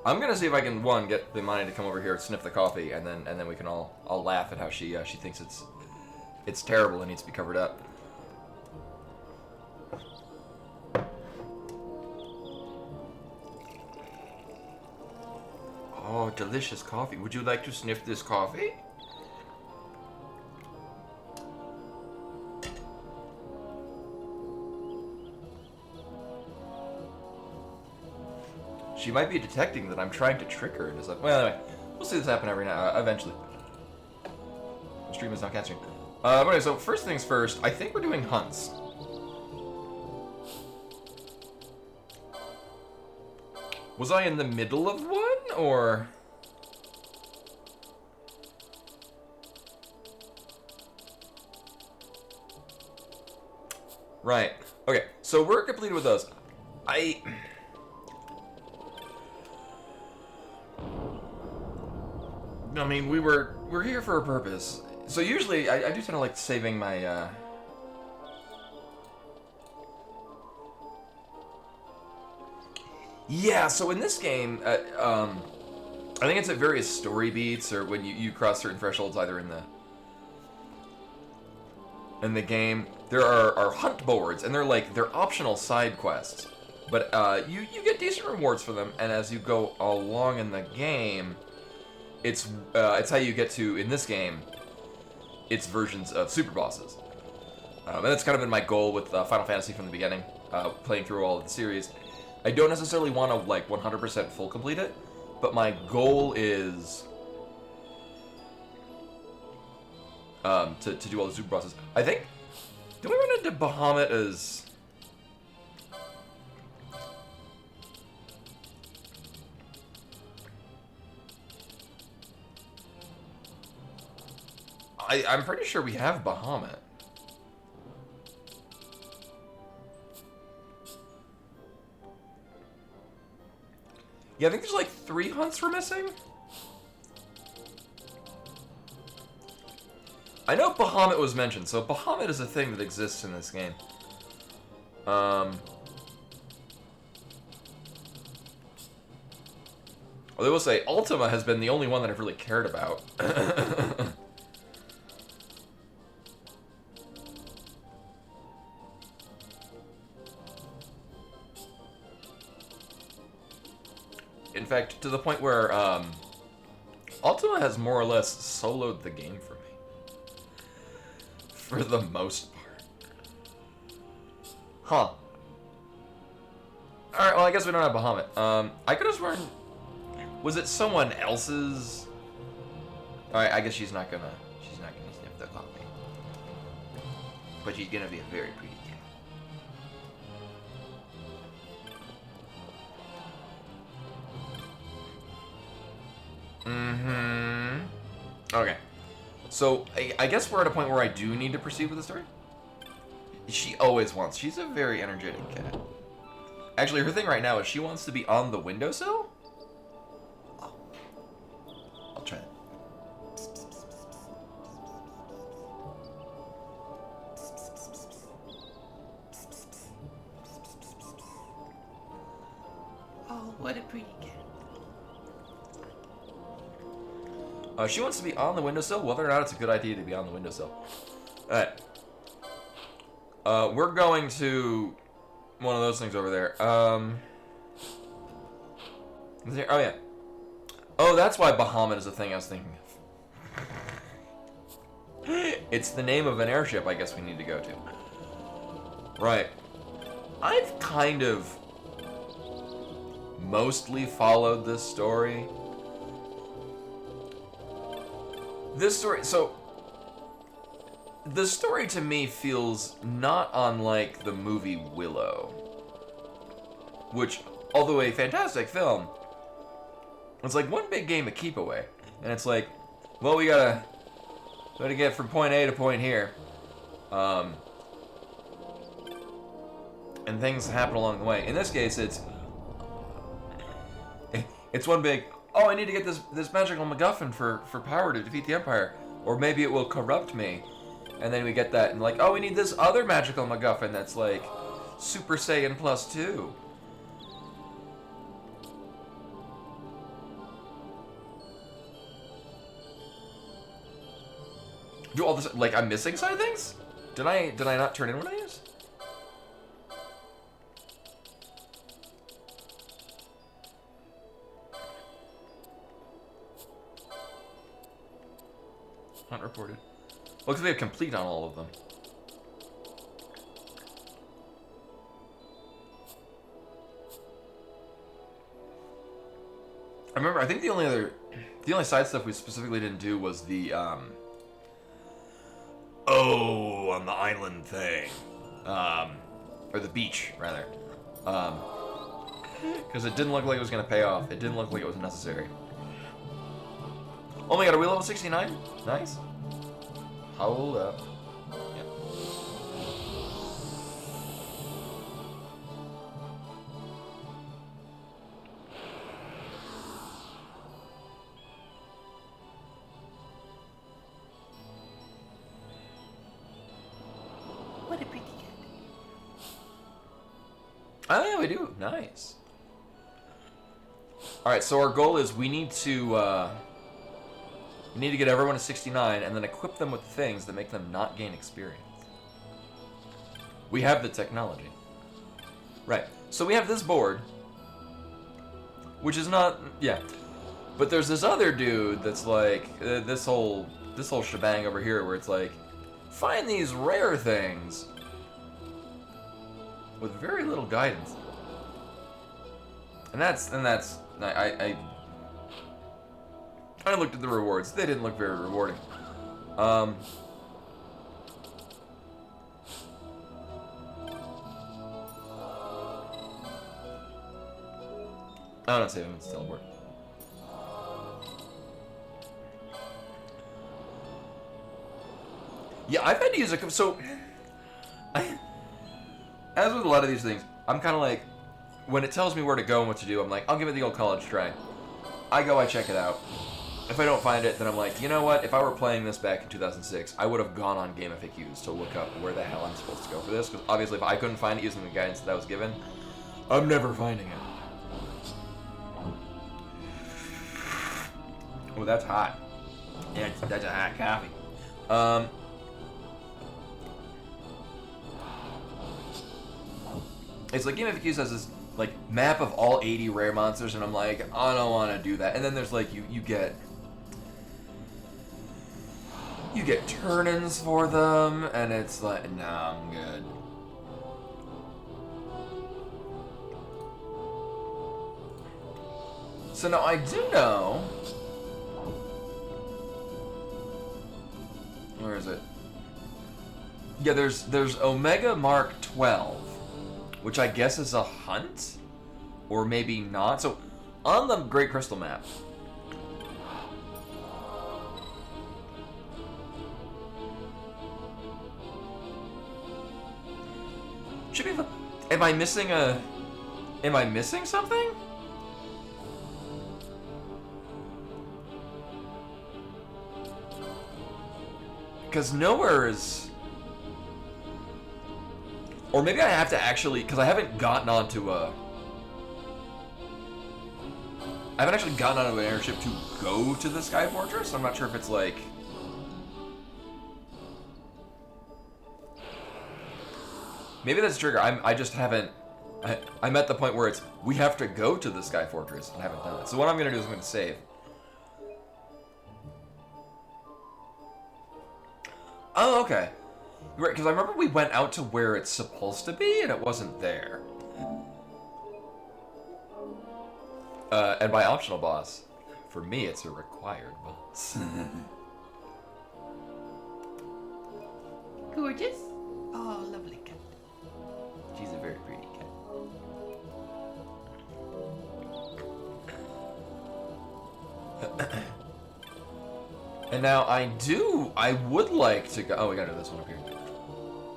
I'm gonna see if I can get the money to come over here, sniff the coffee, and then we can all laugh at how she thinks it's terrible and needs to be covered up. Oh, delicious coffee. Would you like to sniff this coffee? She might be detecting that I'm trying to trick her and is like, well, anyway, we'll see this happen every now, eventually. The stream is not catching. Okay, so first things first, I think we're doing hunts. Was I in the middle of one, or? Right. Okay, so we're completed with those. I mean, we're here for a purpose. So usually, I do tend to like saving my, Yeah, so in this game, I think it's at various story beats, or when you cross certain thresholds, either in the game, there are hunt boards, and they're optional side quests. But you get decent rewards for them, and as you go along in the game, it's how you get to, in this game, it's versions of super bosses. And that's kind of been my goal with Final Fantasy from the beginning, playing through all of the series. I don't necessarily want to, like, 100% full complete it, but my goal is to do all the super bosses. I think, did we run into Bahamut as... I'm pretty sure we have Bahamut. Yeah, I think there's like 3 hunts we're missing. I know Bahamut was mentioned, so Bahamut is a thing that exists in this game. Although I will say, Ultima has been the only one that I've really cared about. In fact, to the point where Ultima has more or less soloed the game for me. For the most part. Huh. Alright, well I guess we don't have Bahamut. I could have sworn... Was it someone else's... Alright, I guess she's not gonna sniff the coffee. But she's gonna be a very pretty cat. Okay. So, I guess we're at a point where I do need to proceed with the story. She always wants. She's a very energetic cat. Actually, her thing right now is she wants to be on the windowsill? Oh. I'll try that. Oh, what a pretty cat. She wants to be on the windowsill, whether or not it's a good idea to be on the windowsill. Alright. We're going to one of those things over there. Oh, yeah. Oh, that's why Bahamut is a thing I was thinking of. It's the name of an airship I guess we need to go to. Right. I've kind of mostly followed this story. So, the story to me feels not unlike the movie Willow, which, although a fantastic film, it's like one big game of keep away, and it's like, well, we gotta get from point A to point here, and things happen along the way. In this case, it's one big, oh, I need to get this magical MacGuffin for power to defeat the Empire. Or maybe it will corrupt me. And then we get that, and like, oh, we need this other magical MacGuffin that's like Super Saiyan +2. Do all this, like, I'm missing side things? Did I not turn in one of these? Not reported. Looks like they have complete on all of them. I remember, I think the only side stuff we specifically didn't do was the, on the island thing. Or the beach, rather. Because it didn't look like it was going to pay off. It didn't look like it was necessary. Oh my god, are we level 69? Nice. Hold up. Yep. What a pretty cat. Oh yeah, we do. Nice. Alright, so our goal is we need to get everyone to 69 and then equip them with things that make them not gain experience. We have the technology. Right. So we have this board, which is not, yeah. But there's this other dude that's like, this whole shebang over here where it's like, find these rare things with very little guidance. And that's I looked at the rewards. They didn't look very rewarding. I'm not saving, it's teleport. Yeah, I've had to use a... So, as with a lot of these things, I'm kind of like, when it tells me where to go and what to do, I'm like, I'll give it the old college try. I go, I check it out. If I don't find it, then I'm like, you know what? If I were playing this back in 2006, I would have gone on Game FAQs to look up where the hell I'm supposed to go for this, because obviously if I couldn't find it using the guidance that I was given, I'm never finding it. Oh, that's hot. Yeah, that's a hot coffee. It's like Game FAQs has this like map of all 80 rare monsters, and I'm like, I don't want to do that. And then there's like you get turn-ins for them, and it's like, nah, I'm good. So now I do know. Where is it? Yeah, there's Omega Mark 12, which I guess is a hunt, or maybe not. So on the Great Crystal map, should be. Am I missing something? Because nowhere is... Or maybe I have to actually... Because I haven't gotten onto a... I haven't actually gotten onto an airship to go to the Sky Fortress. I'm not sure if it's like... Maybe that's a trigger. I just haven't... I'm at the point where it's... We have to go to the Sky Fortress, and I haven't done it. So what I'm going to do is I'm going to save. Oh, okay. Right, because I remember we went out to where it's supposed to be, and it wasn't there. And by optional boss, for me, it's a required boss. Gorgeous? Oh, lovely cat. She's a very pretty cat. And now I would like to go... Oh, we gotta do this one up here.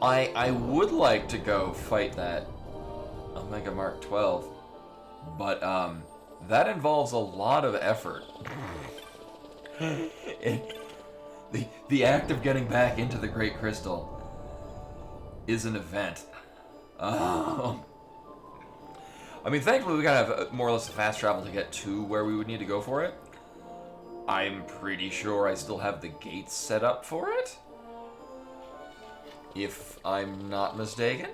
I would like to go fight that Omega Mark 12, but that involves a lot of effort. The act of getting back into the Great Crystal is an event. I mean, thankfully we gotta have more or less fast travel to get to where we would need to go for it. I'm pretty sure I still have the gates set up for it. if I'm not mistaken.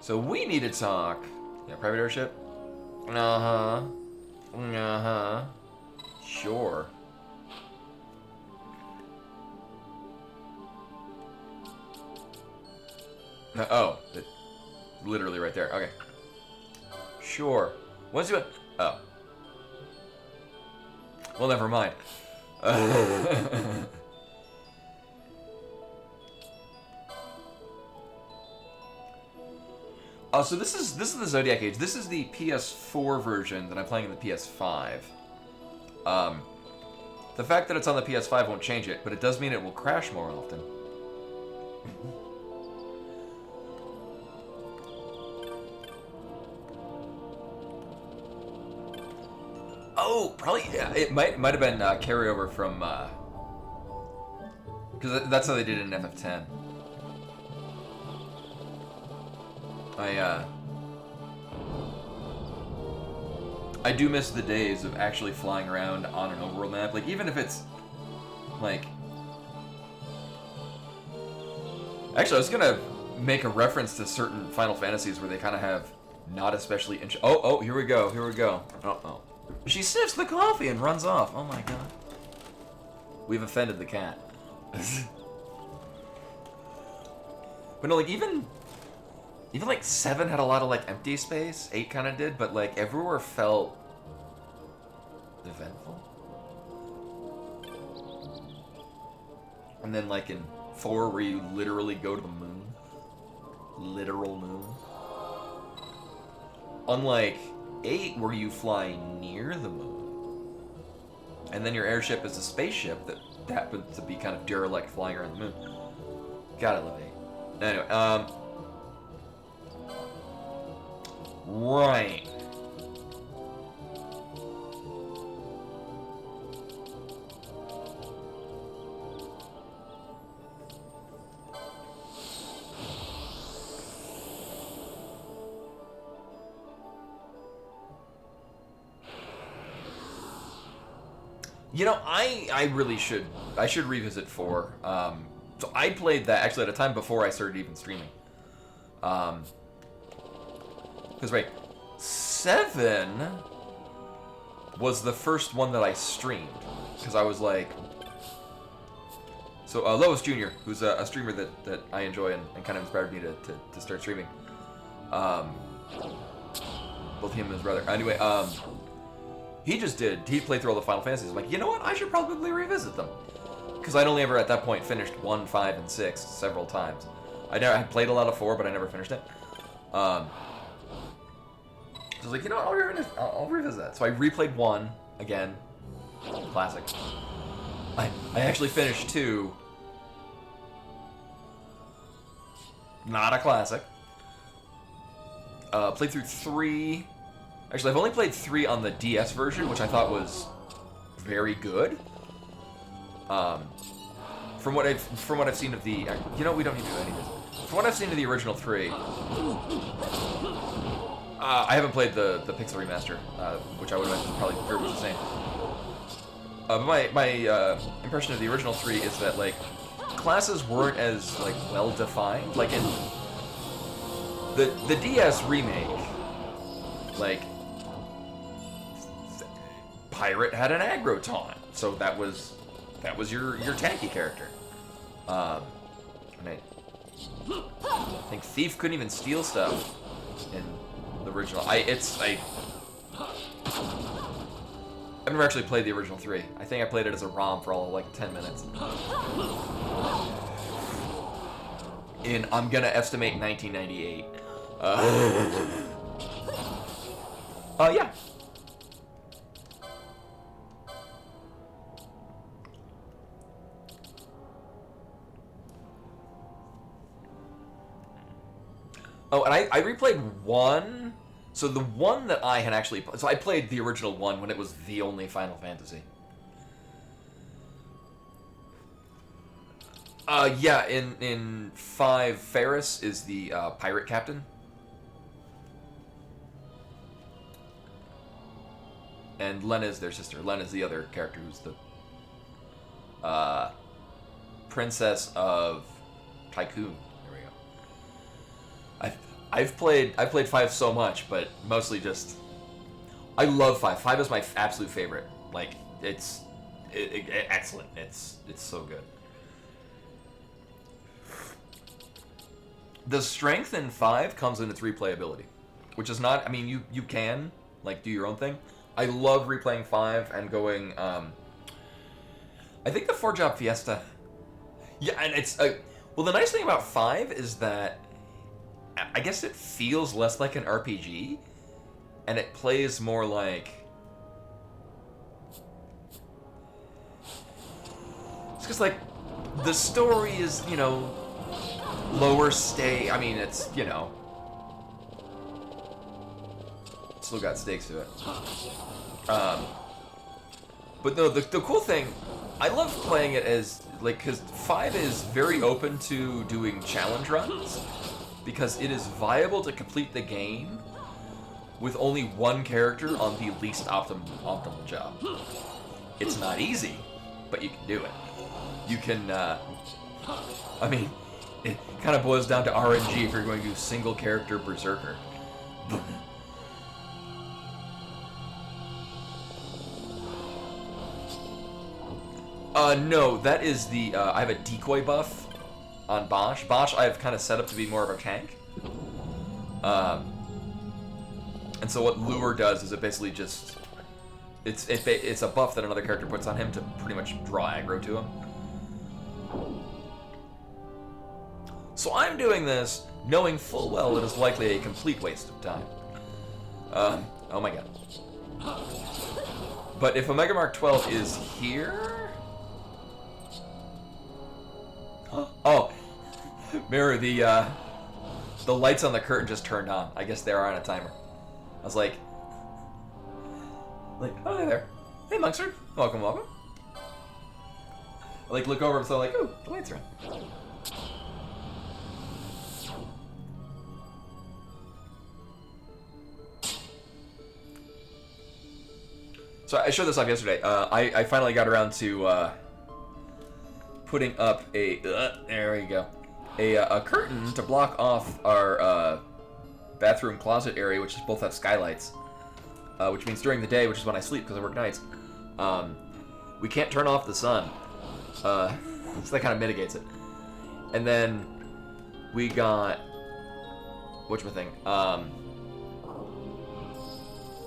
So we need to talk. Yeah, private airship? Uh-huh. Uh-huh. Sure. Oh, literally right there. Okay. Sure. Once you... Oh. Well, never mind. So this is the Zodiac Age. This is the PS4 version that I'm playing in the PS5. The fact that it's on the PS5 won't change it, but it does mean it will crash more often. Oh, probably. Yeah, it might have been carryover from because that's how they did it in FF10. I do miss the days of actually flying around on an overworld map. Like, even if it's like, actually, I was gonna make a reference to certain Final Fantasies where they kind of have not especially. Oh, here we go. Oh. She sniffs the coffee and runs off. Oh my god. We've offended the cat. But no, like, even like 7 had a lot of like empty space. 8 kind of did, but like everywhere felt eventful. And then like in 4, where you literally go to the moon, literal moon. Unlike 8, where you fly near the moon, and then your airship is a spaceship that happens to be kind of derelict flying around the moon. God, I love 8. Anyway, right. You know, I really should. I should revisit 4. So I played that actually at a time before I started even streaming. Because right, 7 was the first one that I streamed. Because I was like, so Lois Jr., who's a streamer that I enjoy and kind of inspired me to start streaming. Both him and his brother. Anyway, he played through all the Final Fantasies. I'm like, you know what? I should probably revisit them. Because I'd only ever at that point finished 1, 5, and 6 several times. I had played a lot of 4, but I never finished it. So I was like, you know what? I'll revisit that. So I replayed 1 again. Classic. I actually finished 2. Not a classic. Played through 3. Actually, I've only played 3 on the DS version, which I thought was very good. From what I've seen of the, you know, we don't need to do any of this. From what I've seen of the original 3, I haven't played the Pixel remaster, which I would imagine is probably very much the same. But my impression of the original 3 is that like classes weren't as like well defined. Like in the DS remake, like Pirate had an aggro taunt, so that was your tanky character. And I think Thief couldn't even steal stuff in the original. I've never actually played the original 3. I think I played it as a ROM for all of like 10 minutes. I'm gonna estimate 1998. Yeah. Oh, and I replayed 1. So the one that I had actually... So I played the original 1 when it was the only Final Fantasy. Yeah, in 5, Ferris is the pirate captain. And Lena's their sister. Lena's the other character who's the... Princess of Tycoon. There we go. I've played 5 so much, but mostly just I love 5. 5 is my absolute favorite. Like it's excellent. It's so good. The strength in 5 comes in its replayability, which is not. I mean, you can like do your own thing. I love replaying 5 and going. I think the 4-job Fiesta. Yeah, and it's well. The nice thing about 5 is that I guess it feels less like an RPG, and it plays more like. It's because like the story is lower stake. I mean, it's still got stakes to it. But no, the cool thing, I love playing it as like because 5 is very open to doing challenge runs because it is viable to complete the game with only one character on the least optimal job. It's not easy, but you can do it. You can. I mean, it kind of boils down to RNG if you're going to do single character Berserker. No, that is the, I have a decoy buff on Bosch. Bosch I've kind of set up to be more of a tank. And so what Lure does is it basically just, it's a buff that another character puts on him to pretty much draw aggro to him. So I'm doing this knowing full well it is likely a complete waste of time. Oh my god. But if Omega Mark 12 is here... Oh, Mirror, the lights on the curtain just turned on. I guess they are on a timer. I was like, oh, hey there. Hey, Monkster. Welcome, welcome. I look over and so ooh, the lights are on. So I showed this off yesterday. I finally got around to putting up a there we go, a curtain to block off our bathroom closet area, which both have skylights, which means during the day, which is when I sleep because I work nights, we can't turn off the sun, so that kind of mitigates it. And then we got whatchamacallit,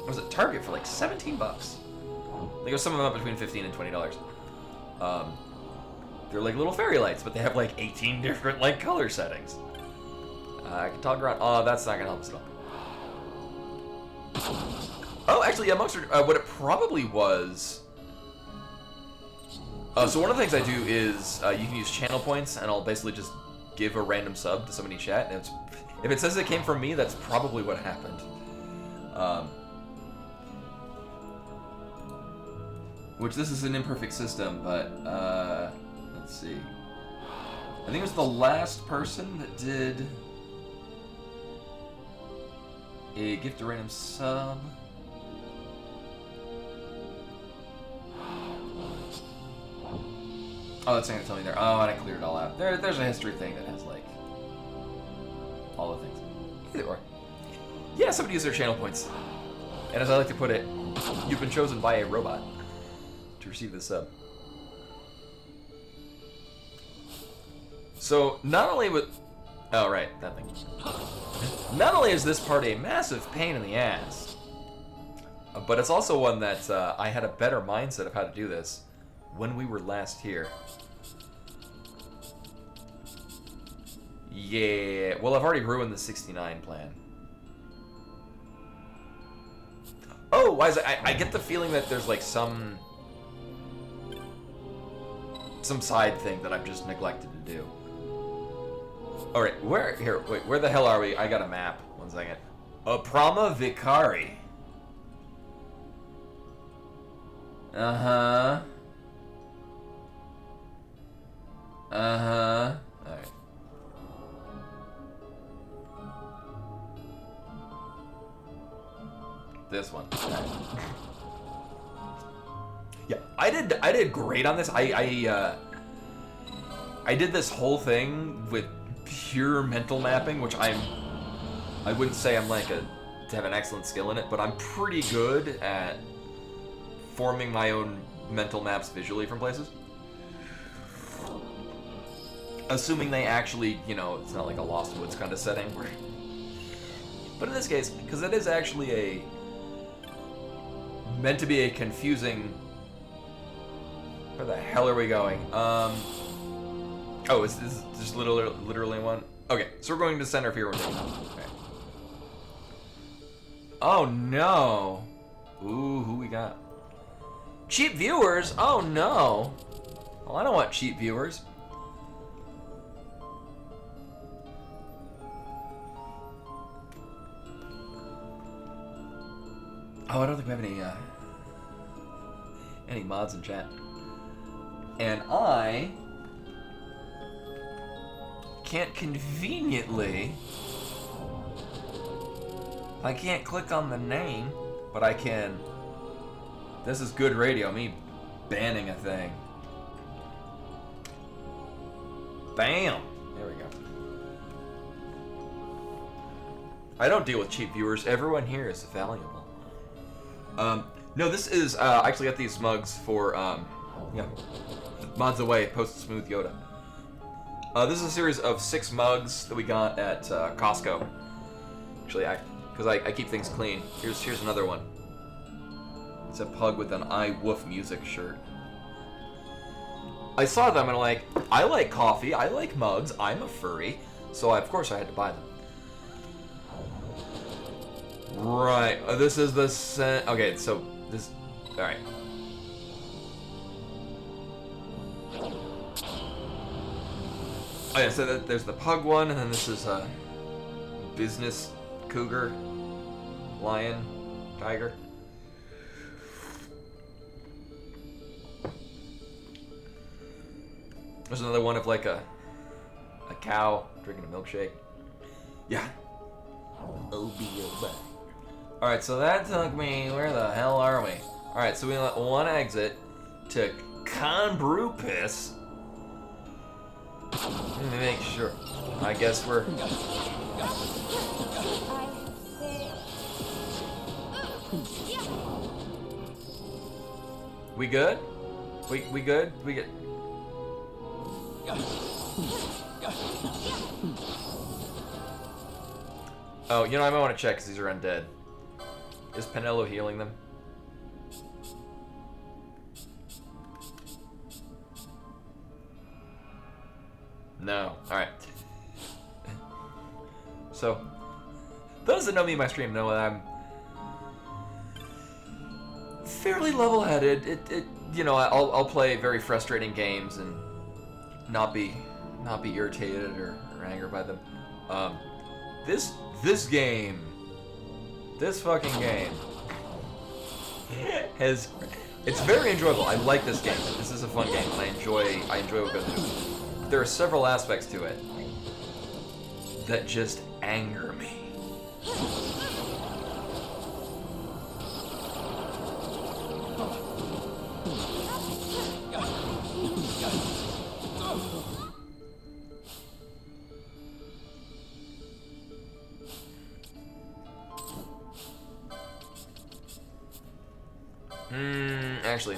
was it Target for like $17? I think it was some of them up between $15 and $20. They're like little fairy lights, but they have like 18 different like color settings. I can toggle around. Oh, that's not gonna help us at all. Oh, actually, yeah, Monster. What it probably was. So one of the things I do is you can use channel points, and I'll basically just give a random sub to somebody in chat. And if it says it came from me, that's probably what happened. Which this is an imperfect system, but let's see. I think it was the last person that did a gift a random sub. Oh, that's not gonna tell me there. Oh, and I cleared it all out. There's a history thing that has like all the things. Either or. Yeah, somebody used their channel points. And as I like to put it, you've been chosen by a robot to receive this sub. So not only with, oh right, that thing. Not only is this part a massive pain in the ass, but it's also one that I had a better mindset of how to do this when we were last here. Yeah, well I've already ruined the 69 plan. Oh, why is it? I get the feeling that there's like some side thing that I've just neglected to do. All right, where the hell are we? I got a map. 1 second. Aprama Vicari. Uh-huh. Uh-huh. All right. This one. Yeah, I did great on this. I I did this whole thing with pure mental mapping, which I wouldn't say I'm like to have an excellent skill in it, but I'm pretty good at forming my own mental maps visually from places. Assuming they actually, you know, it's not like a Lost Woods kind of setting. But in this case, because it is actually meant to be a confusing... Where the hell are we going? Oh, is this just literally one? Okay, so we're going to center of here. Okay. Oh no! Ooh, who we got? Cheap viewers? Oh no! Well, I don't want cheap viewers. Oh, I don't think we have any mods in chat. And I can't conveniently... I can't click on the name, but I can... This is good radio, me banning a thing. Bam! There we go. I don't deal with cheap viewers. Everyone here is valuable. No, this is, I actually got these mugs for, yeah, Mods Away, Post Smooth Yoda. This is a series of 6 mugs that we got at Costco. Actually, because I keep things clean. Here's another one. It's a pug with an I Woof Music shirt. I saw them and I'm like, I like coffee, I like mugs, I'm a furry, so of course I had to buy them. Right, this is the okay, so this, alright. Oh yeah, so there's the pug one, and then this is a business cougar, lion, tiger. There's another one of like a cow drinking a milkshake. Yeah. Alright, so that took me, where the hell are we? Alright, so we let one exit to Conbrupus. Let me make sure. I guess we're... We good? We good? We get... Oh, you know, I might want to check because these are undead. Is Penelo healing them? No. Alright. So, those that know me in my stream know that I'm fairly level-headed. You know, I'll play very frustrating games and not be irritated or angered by them. This game, this fucking game it's very enjoyable. I like this game. This is a fun game, and I enjoy what goes into it. There are several aspects to it that just anger me. Actually.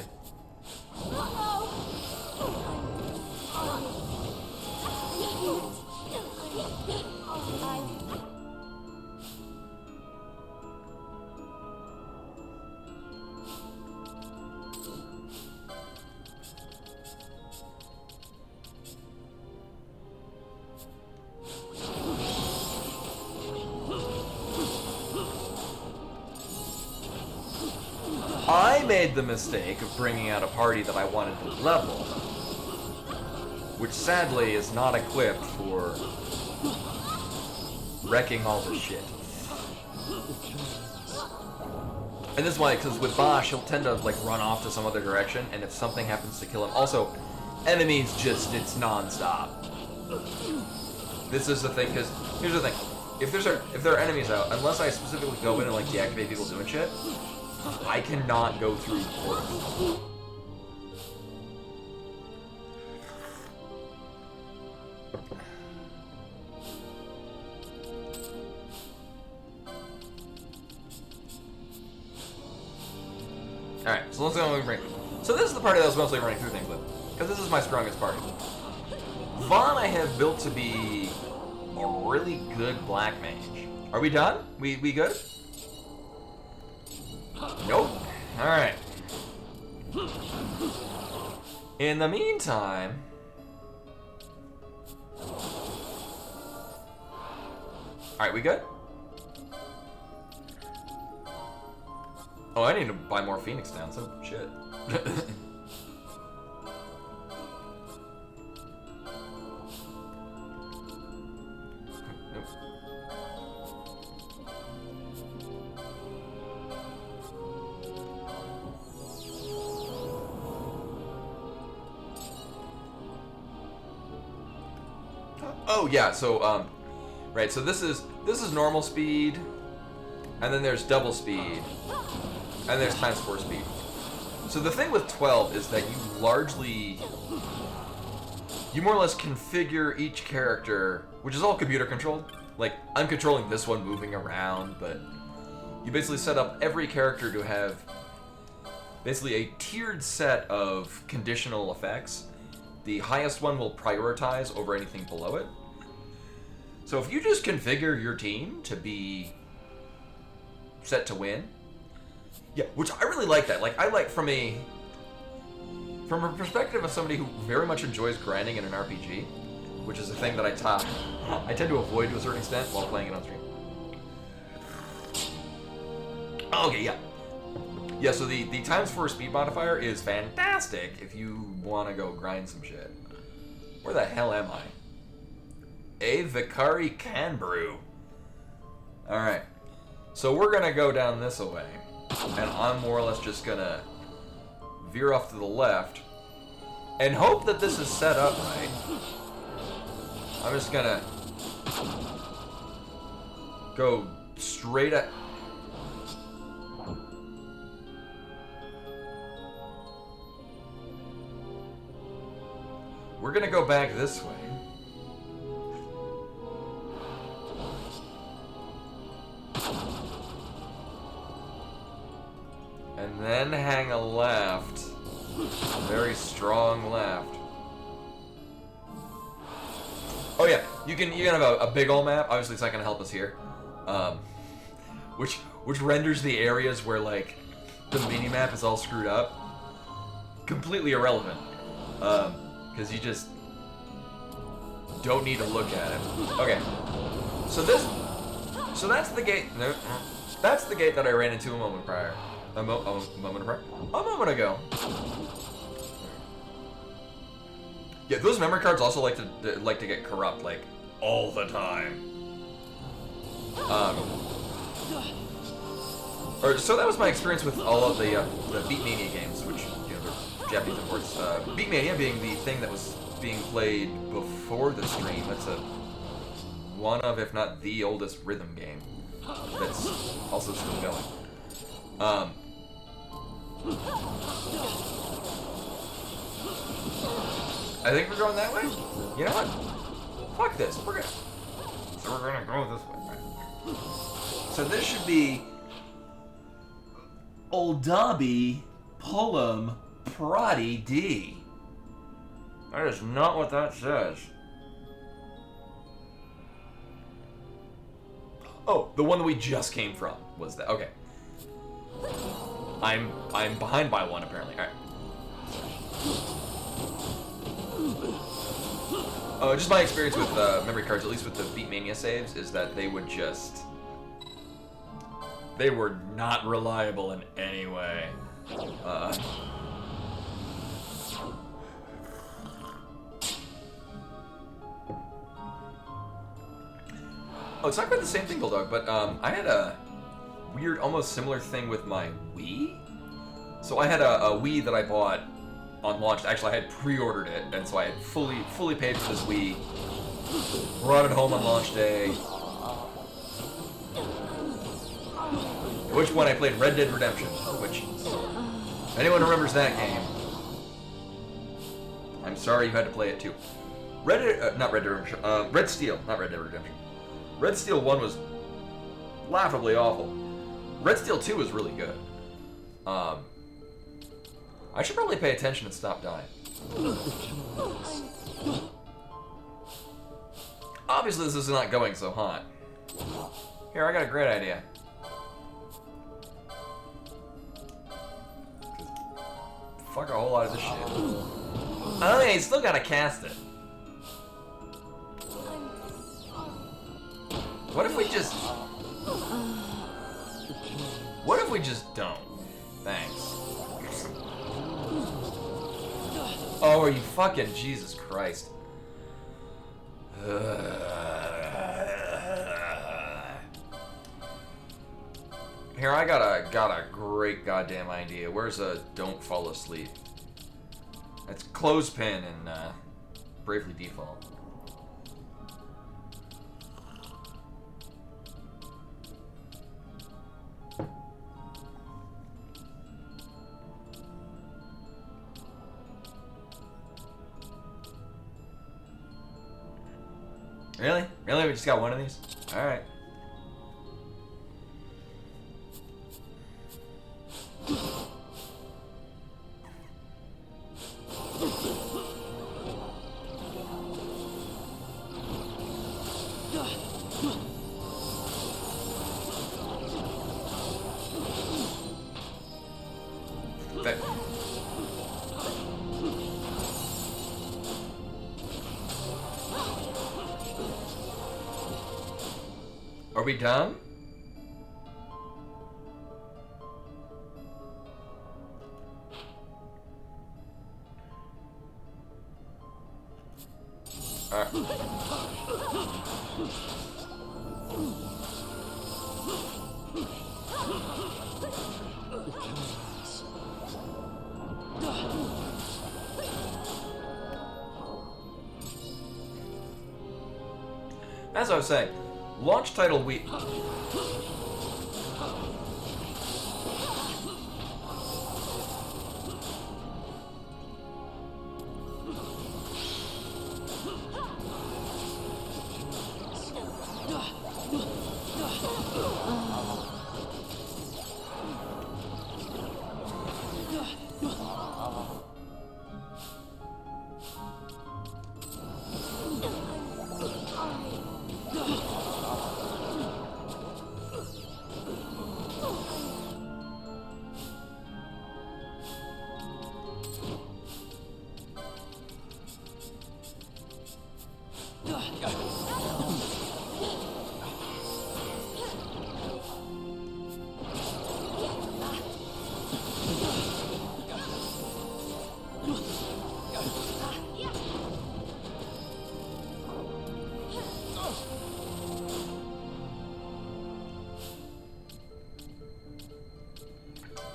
I made the mistake of bringing out a party that I wanted to level, which sadly is not equipped for wrecking all the shit. And this is why, because with Bosch, he'll tend to like run off to some other direction, and if something happens to kill him, also, enemies just, it's non-stop. This is the thing, because here's the thing, if there are enemies out, unless I specifically go in and like deactivate people doing shit, I cannot go through portals. Alright, so let's go and bring. So this is the party that I was mostly running through things with. Because this is my strongest party. Vaughn I have built to be a really good black mage. Are we done? We good? Nope. Alright. In the meantime... Alright, we good? Oh, I need to buy more Phoenix Downs. Oh, shit. Nope. Oh, yeah, so, right, so this is normal speed, and then there's double speed, and there's times 4 speed. So the thing with 12 is that you more or less configure each character, which is all computer controlled. Like, I'm controlling this one moving around, but you basically set up every character to have basically a tiered set of conditional effects. The highest one will prioritize over anything below it. So if you just configure your team to be set to win, yeah, which I really like that. Like, I like from a perspective of somebody who very much enjoys grinding in an RPG, which is a thing that I tend to avoid to a certain extent while playing it on stream. Okay, yeah. Yeah, so the times 4 speed modifier is fantastic if you want to go grind some shit. Where the hell am I? A Vicari Canbrew. Alright. So we're gonna go down this way. And I'm more or less just gonna veer off to the left and hope that this is set up right. I'm just gonna go straight at... We're gonna go back this way. And then hang a left. Very strong left. Oh yeah, you can have a big ol' map. Obviously it's not gonna help us here. Which renders the areas where like the mini map is all screwed up completely irrelevant. Because you just don't need to look at it. Okay. So that's the gate. No, that's the gate that I ran into a moment prior. A moment ago. Yeah, those memory cards also like to get corrupt like all the time. So that was my experience with all of the Beatmania games, which they're Japanese imports. Beatmania being the thing that was being played before the stream. That's one of, if not the oldest rhythm game that's also still going. I think we're going that way. You know what? Fuck this. We're gonna go this way. So this should be Oldabi Pullum Prati D. That is not what that says. Oh, the one that we just came from was that. Okay. I'm behind by one apparently. All right. Just my experience with memory cards, at least with the Beatmania saves, is that they were not reliable in any way. Oh, it's not quite the same thing, Bulldog, but I had a weird, almost similar thing with my Wii. So I had a Wii that I bought on launch. Actually, I had pre-ordered it, and so I had fully paid for this Wii. Brought it home on launch day. At which point I played Red Dead Redemption, which, if anyone remembers that game, I'm sorry you had to play it too. Red Steel, not Red Dead Redemption. Red Steel 1 was laughably awful. Red Steel 2 was really good. I should probably pay attention and stop dying. Obviously, this is not going so hot. Here, I got a great idea. Fuck a whole lot of this shit. Oh yeah, you still gotta cast it. What if we just... What if we just don't? Thanks. Oh, are you fucking... Jesus Christ. Here, I got a great goddamn idea. Where's a don't fall asleep? That's Clothespin in Bravely Default. Really? Really? We just got one of these? Alright. Are we done? As I was saying, launch title week.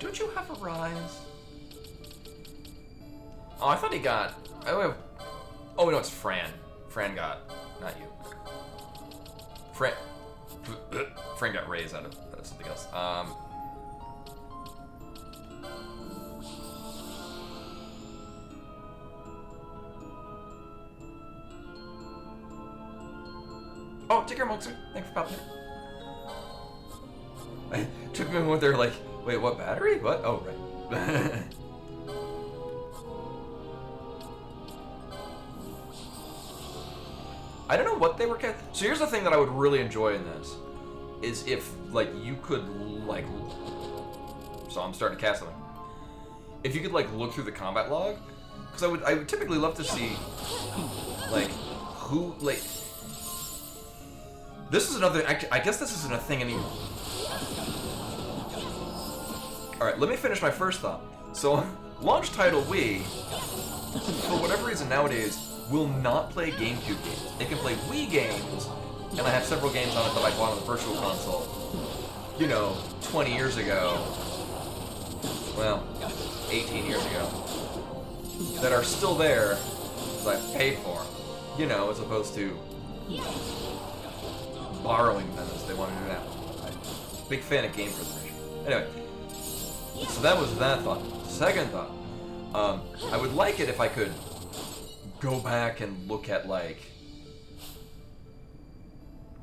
Don't you have a rise? Oh, I thought he got... Oh, no, it's Fran. Fran got... Not you. Fran got raised out of something else. Oh, take care, Monster. Thanks for popping in. I took me a moment there like, wait, what battery? What? Oh, right. I don't know what they were... So here's the thing that I would really enjoy in this. Is if, like, you could, like... So I'm starting to cast something. If you could, like, look through the combat log. Because I would typically love to see, like, who, like... This is another... Actually, I guess this isn't a thing anymore. Alright, let me finish my first thought. So, launch title Wii, for whatever reason nowadays, will not play GameCube games. It can play Wii games, and I have several games on it that I bought on the Virtual Console, you know, 20 years ago. Well, 18 years ago. That are still there, that I paid for. You know, as opposed to borrowing them as they want to do now. I'm a big fan of game preservation. Anyway. So that was that thought. Second thought, I would like it if I could go back and look at, like,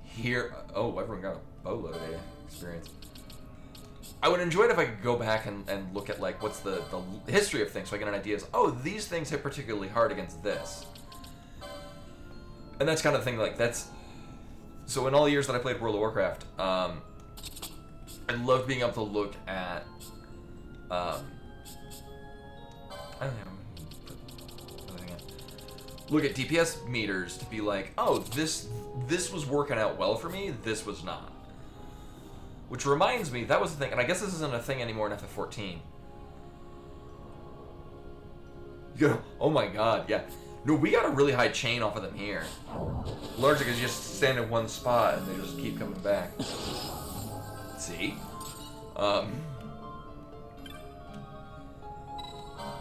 here. Oh, everyone got a boatload of experience. I would enjoy it if I could go back and look at like what's the history of things, so I get an idea of, oh, these things hit particularly hard against this. And that's kind of the thing, like, that's... So in all the years that I played World of Warcraft, I loved being able to look at... I don't know. Look at DPS meters to be like, oh, this was working out well for me, this was not. Which reminds me, that was the thing, and I guess this isn't a thing anymore in FF14. Yeah, oh my god, yeah. No, we got a really high chain off of them here. Largely because you just stand in one spot and they just keep coming back. See?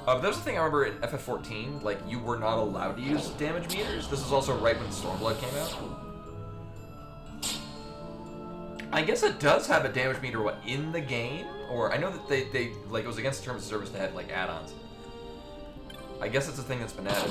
But that was the thing I remember in FF14, like, you were not allowed to use damage meters. This was also right when Stormblood came out. I guess it does have a damage meter, what, in the game? Or, I know that they like, it was against the terms of service to have, like, add-ons. I guess it's a thing that's been added.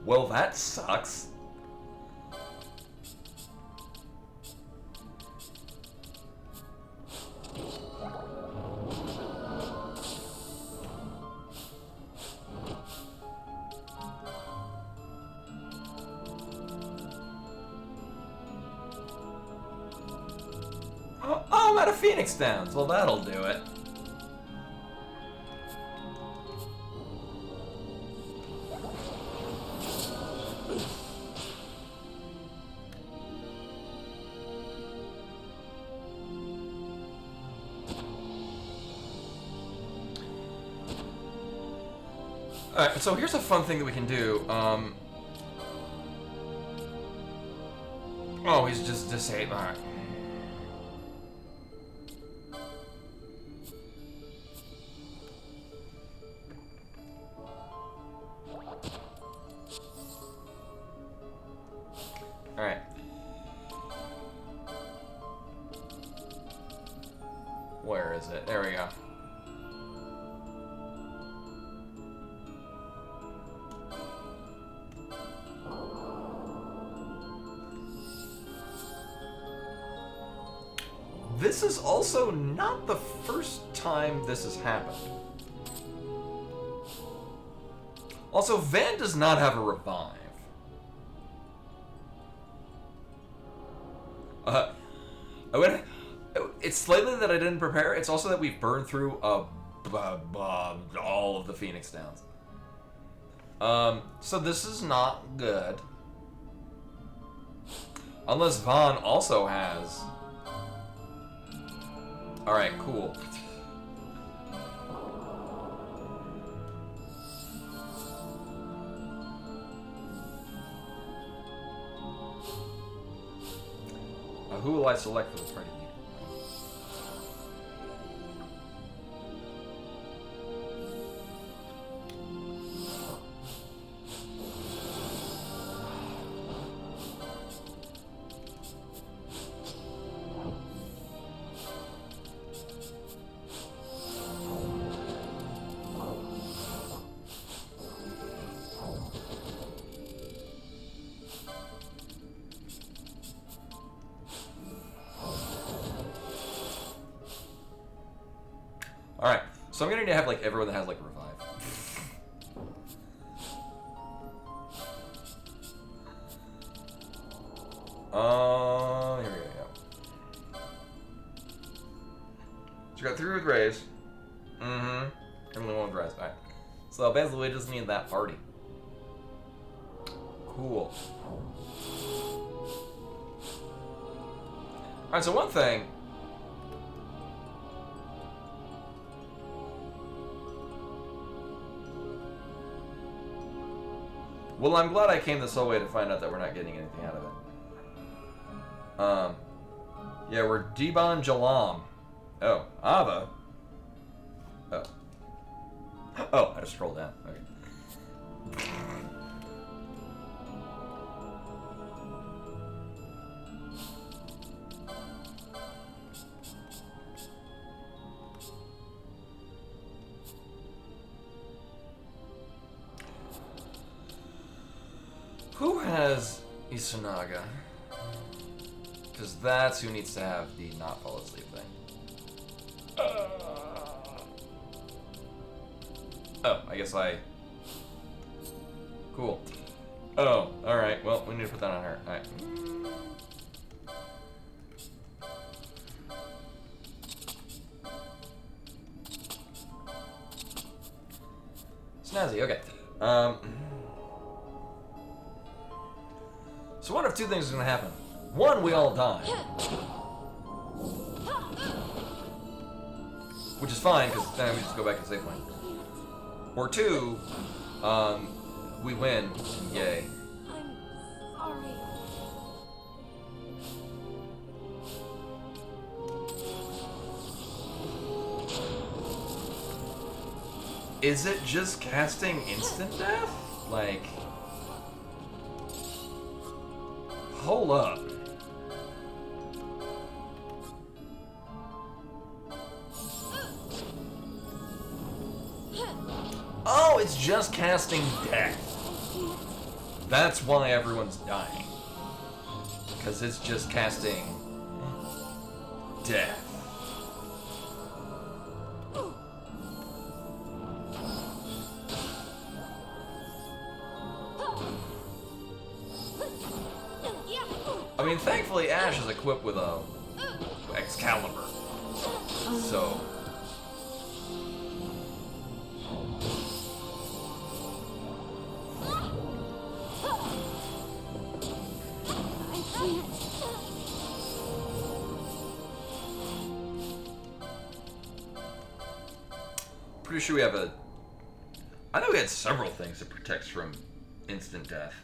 Well, that sucks. Oh, I'm out of Phoenix Downs. Well, that'll do it. Alright, so here's a fun thing that we can do. Oh, he's just disabled. Alright. Alright. Where is it? There we go. This is also not the first time this has happened. Also, Van does not have a revive. It's slightly that I didn't prepare. It's also that we've burned through all of the Phoenix Downs. So this is not good. Unless Vaughn also has... Alright, cool. Who will I select for the party leader? Alright, so I'm gonna need to have like everyone that has like revive. Here we go. we got 3 with Graves. Mm-hmm. And the 1 with Graves. Alright. So basically we just need that party. Cool. Alright, so one thing. Well, I'm glad I came this whole way to find out that we're not getting anything out of it. Yeah, we're Dibon Jalam. Oh, Ava. Oh. Oh, I just scrolled down. Okay. Who has Isunaga? Because that's who needs to have the not fall asleep thing. Oh, I guess I... Cool. Oh, alright. Well, we need to put that on her. Alright. Snazzy, okay. So one of 2 things is going to happen. 1, we all die. Which is fine, because then we just go back to the save point. Or 2, we win. Yay. I'm sorry. Is it just casting instant death? Like... Hold up. Oh, it's just casting death. That's why everyone's dying. Because it's just casting death. I mean, thankfully Ash is equipped with a Excalibur. So... Pretty sure we have a... I know we had several things that protects from instant death.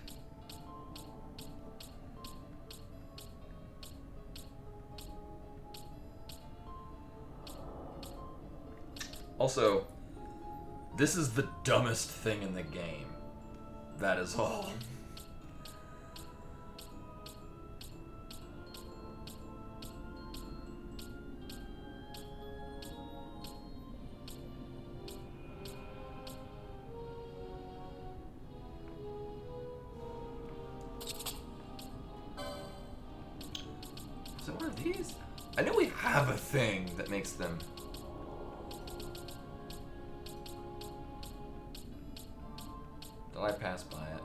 Also, this is the dumbest thing in the game. That is all. So what are these? I know we have a thing that makes them... Did I pass by it?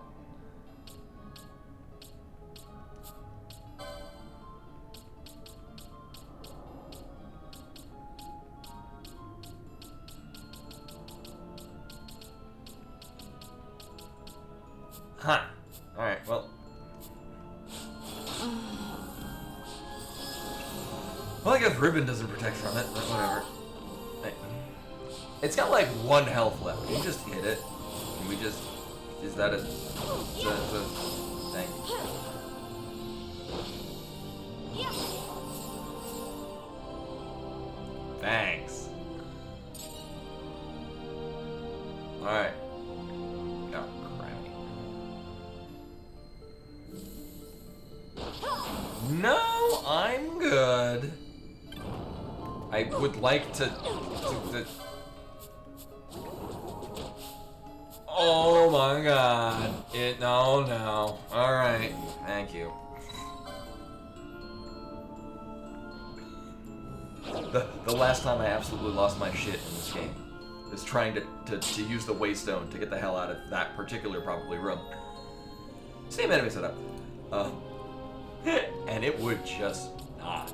Huh. Alright, well. Well, I guess Ribbon doesn't protect from it, but whatever. Hey. It's got like 1 health left. Can you just hit it? Can we just... Is that a thing? Thanks. Alright. Oh, crappy. No, I'm good. I would like to oh my god. No. Alright. Thank you. The last time I absolutely lost my shit in this game is trying to use the Waystone to get the hell out of that particular probably room. Same enemy setup. And it would just not.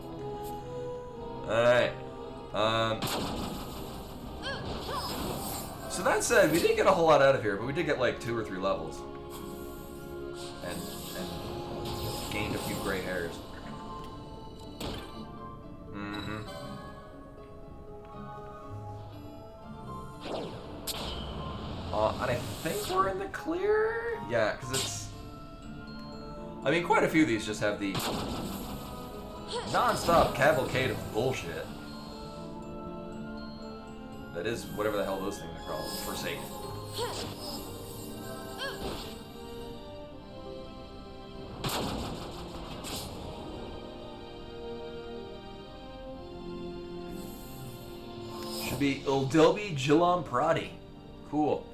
Alright. So that said, we didn't get a whole lot out of here, but we did get like 2 or 3 levels. And gained a few gray hairs. Mm-hmm. And I think we're in the clear? Yeah, because it's... I mean, quite a few of these just have the non-stop cavalcade of bullshit. That is whatever the hell those things are called. Forsaken. Should be Uldobi Jilam Prati. Cool.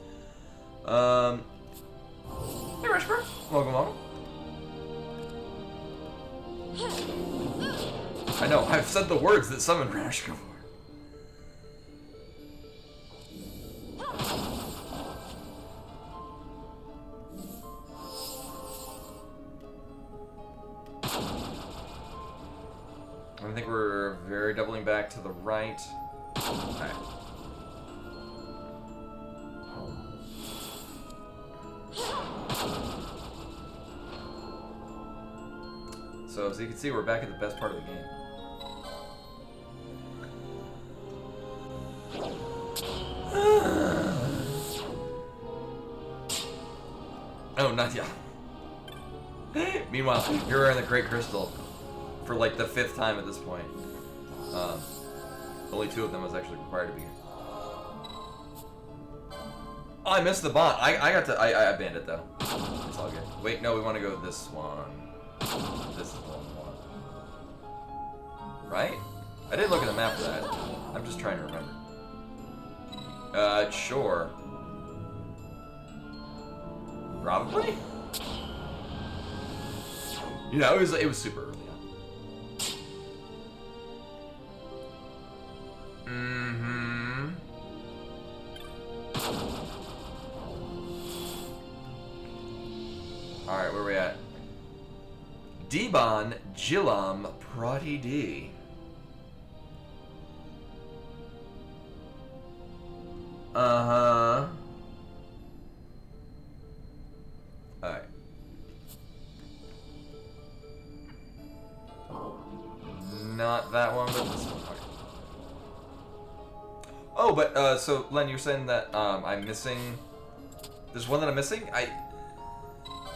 Hey, Reshper. Welcome. I know, I've said the words that summon Rashka before. I think we're very doubling back to the right. Okay. So as you can see, we're back at the best part of the game. Oh, not yet. Meanwhile, you're wearing the Great Crystal for like the 5th time at this point. Only 2 of them was actually required to be here. Oh, I missed the bot. I banned it though. It's all good. Wait, no, we want to go this one. This is the one. Right? I didn't look at the map for that. I'm just trying to remember. Sure. Probably? You know, it was super early on. Mm-hmm. Alright, where are we at? Diban Jilam Prati D. Uh-huh. Alright. Not that one, but this one. Okay. Oh, but, so, Len, you're saying that, I'm missing... There's one that I'm missing?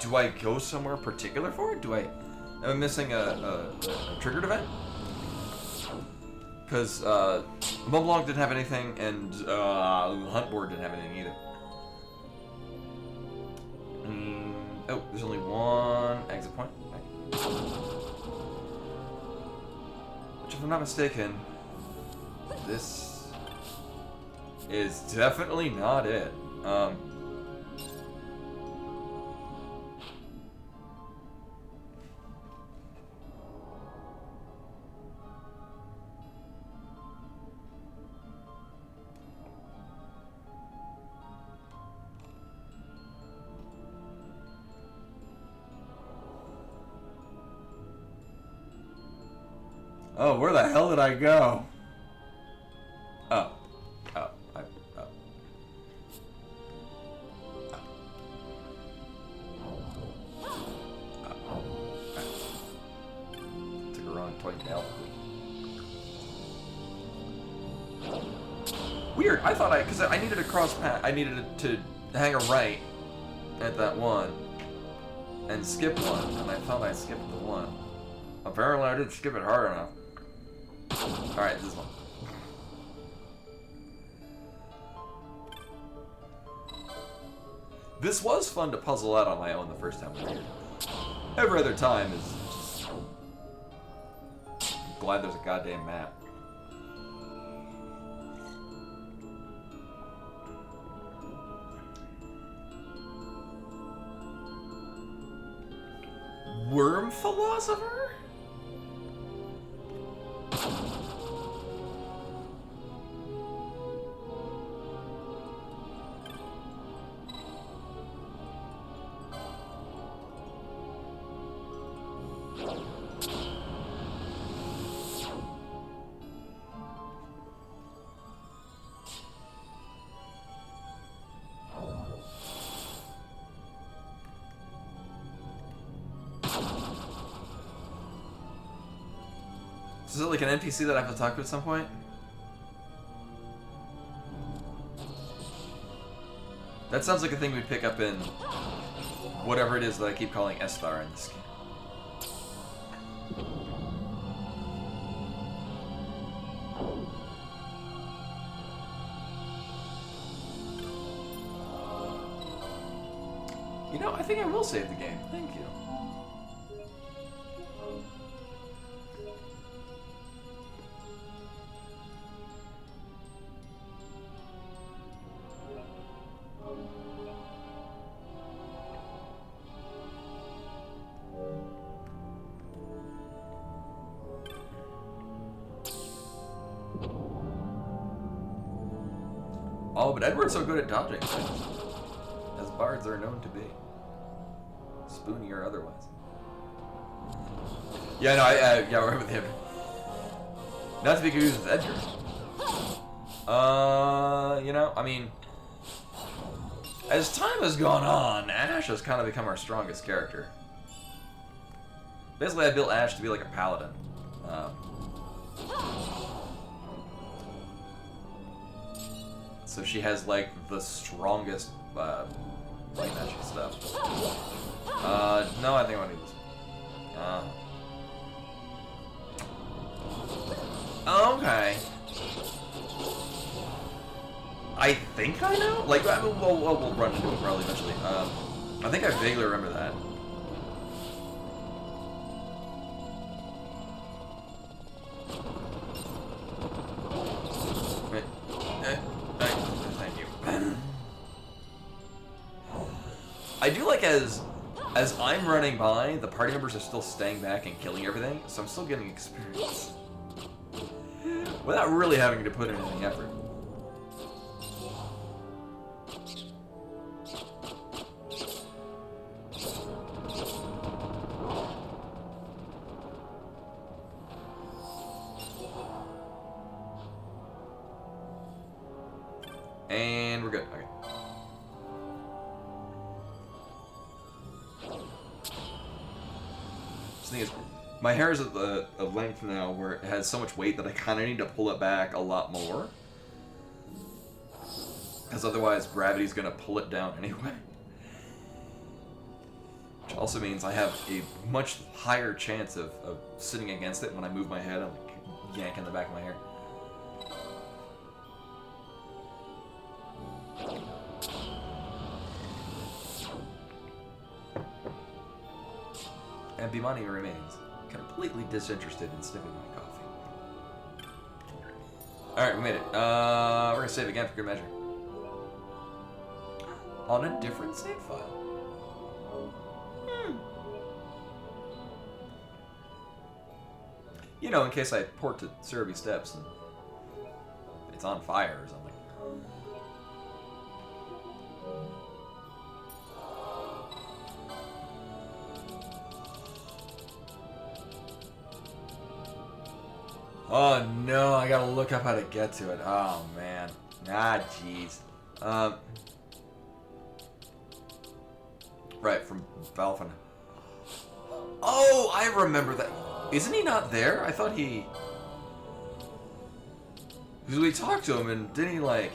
Do I go somewhere particular for it? Am I missing a triggered event? Because, Moblong didn't have anything, and, Huntboard didn't have anything either. Oh, there's only one exit point. Which, if I'm not mistaken, this is definitely not it. Oh, where the hell did I go? Oh. Took a wrong point now. Weird, I thought because I needed a cross path. I needed to hang a right at that one and skip one, and I thought I skipped the one. Apparently I didn't skip it hard enough. Alright, this one. This was fun to puzzle out on my own the first time we were here. Every other time is just... I'm glad there's a goddamn map. Worm Philosopher? So is it like an NPC that I have to talk to at some point? That sounds like a thing we'd pick up in whatever it is that I keep calling Esthar in this game. You know, I think I will save the game. Thank you. Oh, but Edward's so good at dodging things, as bards are known to be. Spoony or otherwise. Yeah, no, yeah, we're with him. Not to be confused with Edgar. You know, I mean, as time has gone on, Ash has kind of become our strongest character. Basically, I built Ash to be like a paladin. So she has like the strongest light magic stuff. No, I think I want to do this. Okay. I think I know. Like, we'll run into it probably eventually. I think I vaguely remember that. Thank you. I do like as I'm running by, the party members are still staying back and killing everything, so I'm still getting experience. Without really having to put in any effort. And we're good. Okay. The thing is, my hair is at the length now where it has so much weight that I kind of need to pull it back a lot more. Because otherwise gravity's going to pull it down anyway. Which also means I have a much higher chance of sitting against it when I move my head. I'm like yanking the back of my hair. And Bimani remains completely disinterested in sniffing my coffee. Alright, we made it. We're gonna save again for good measure. On a different save file. You know, in case I port to Cerebi Steps and it's on fire or something. Oh no, I gotta look up how to get to it. Oh man. Ah, jeez. Right, from Balfin. Oh, I remember that. Isn't he not there? I thought he... Because we talked to him and didn't he like...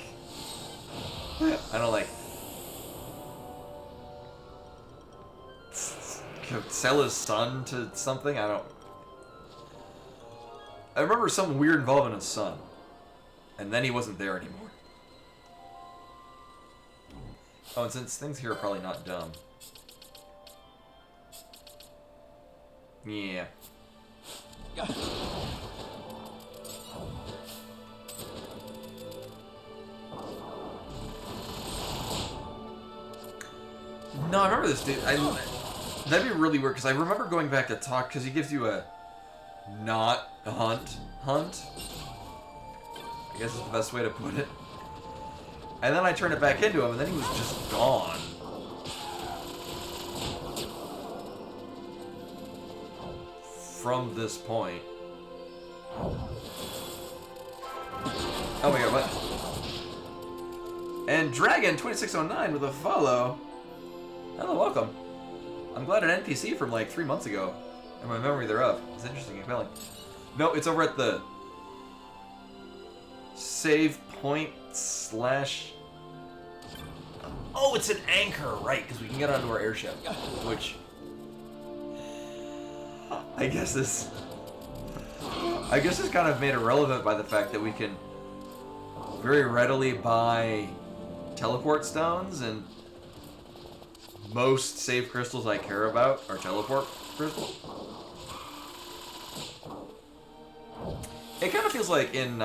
I don't like... sell his son to something? I don't... I remember something weird involving his son. And then he wasn't there anymore. Oh, and since things here are probably not dumb. Yeah. No, I remember this dude. That'd be really weird, because I remember going back to talk, because he gives you a not hunt. I guess is the best way to put it. And then I turned it back into him, and then he was just gone. From this point. Oh my god, what? And Dragon2609 with a follow. Hello, welcome. I'm glad an NPC from like 3 months ago, and my memory thereof is interesting and compelling. No, it's over at the save point slash. Oh, it's an anchor, right? Because we can get onto our airship, which I guess is kind of made irrelevant by the fact that we can very readily buy teleport stones, and most save crystals I care about are teleport crystals. It kind of feels like in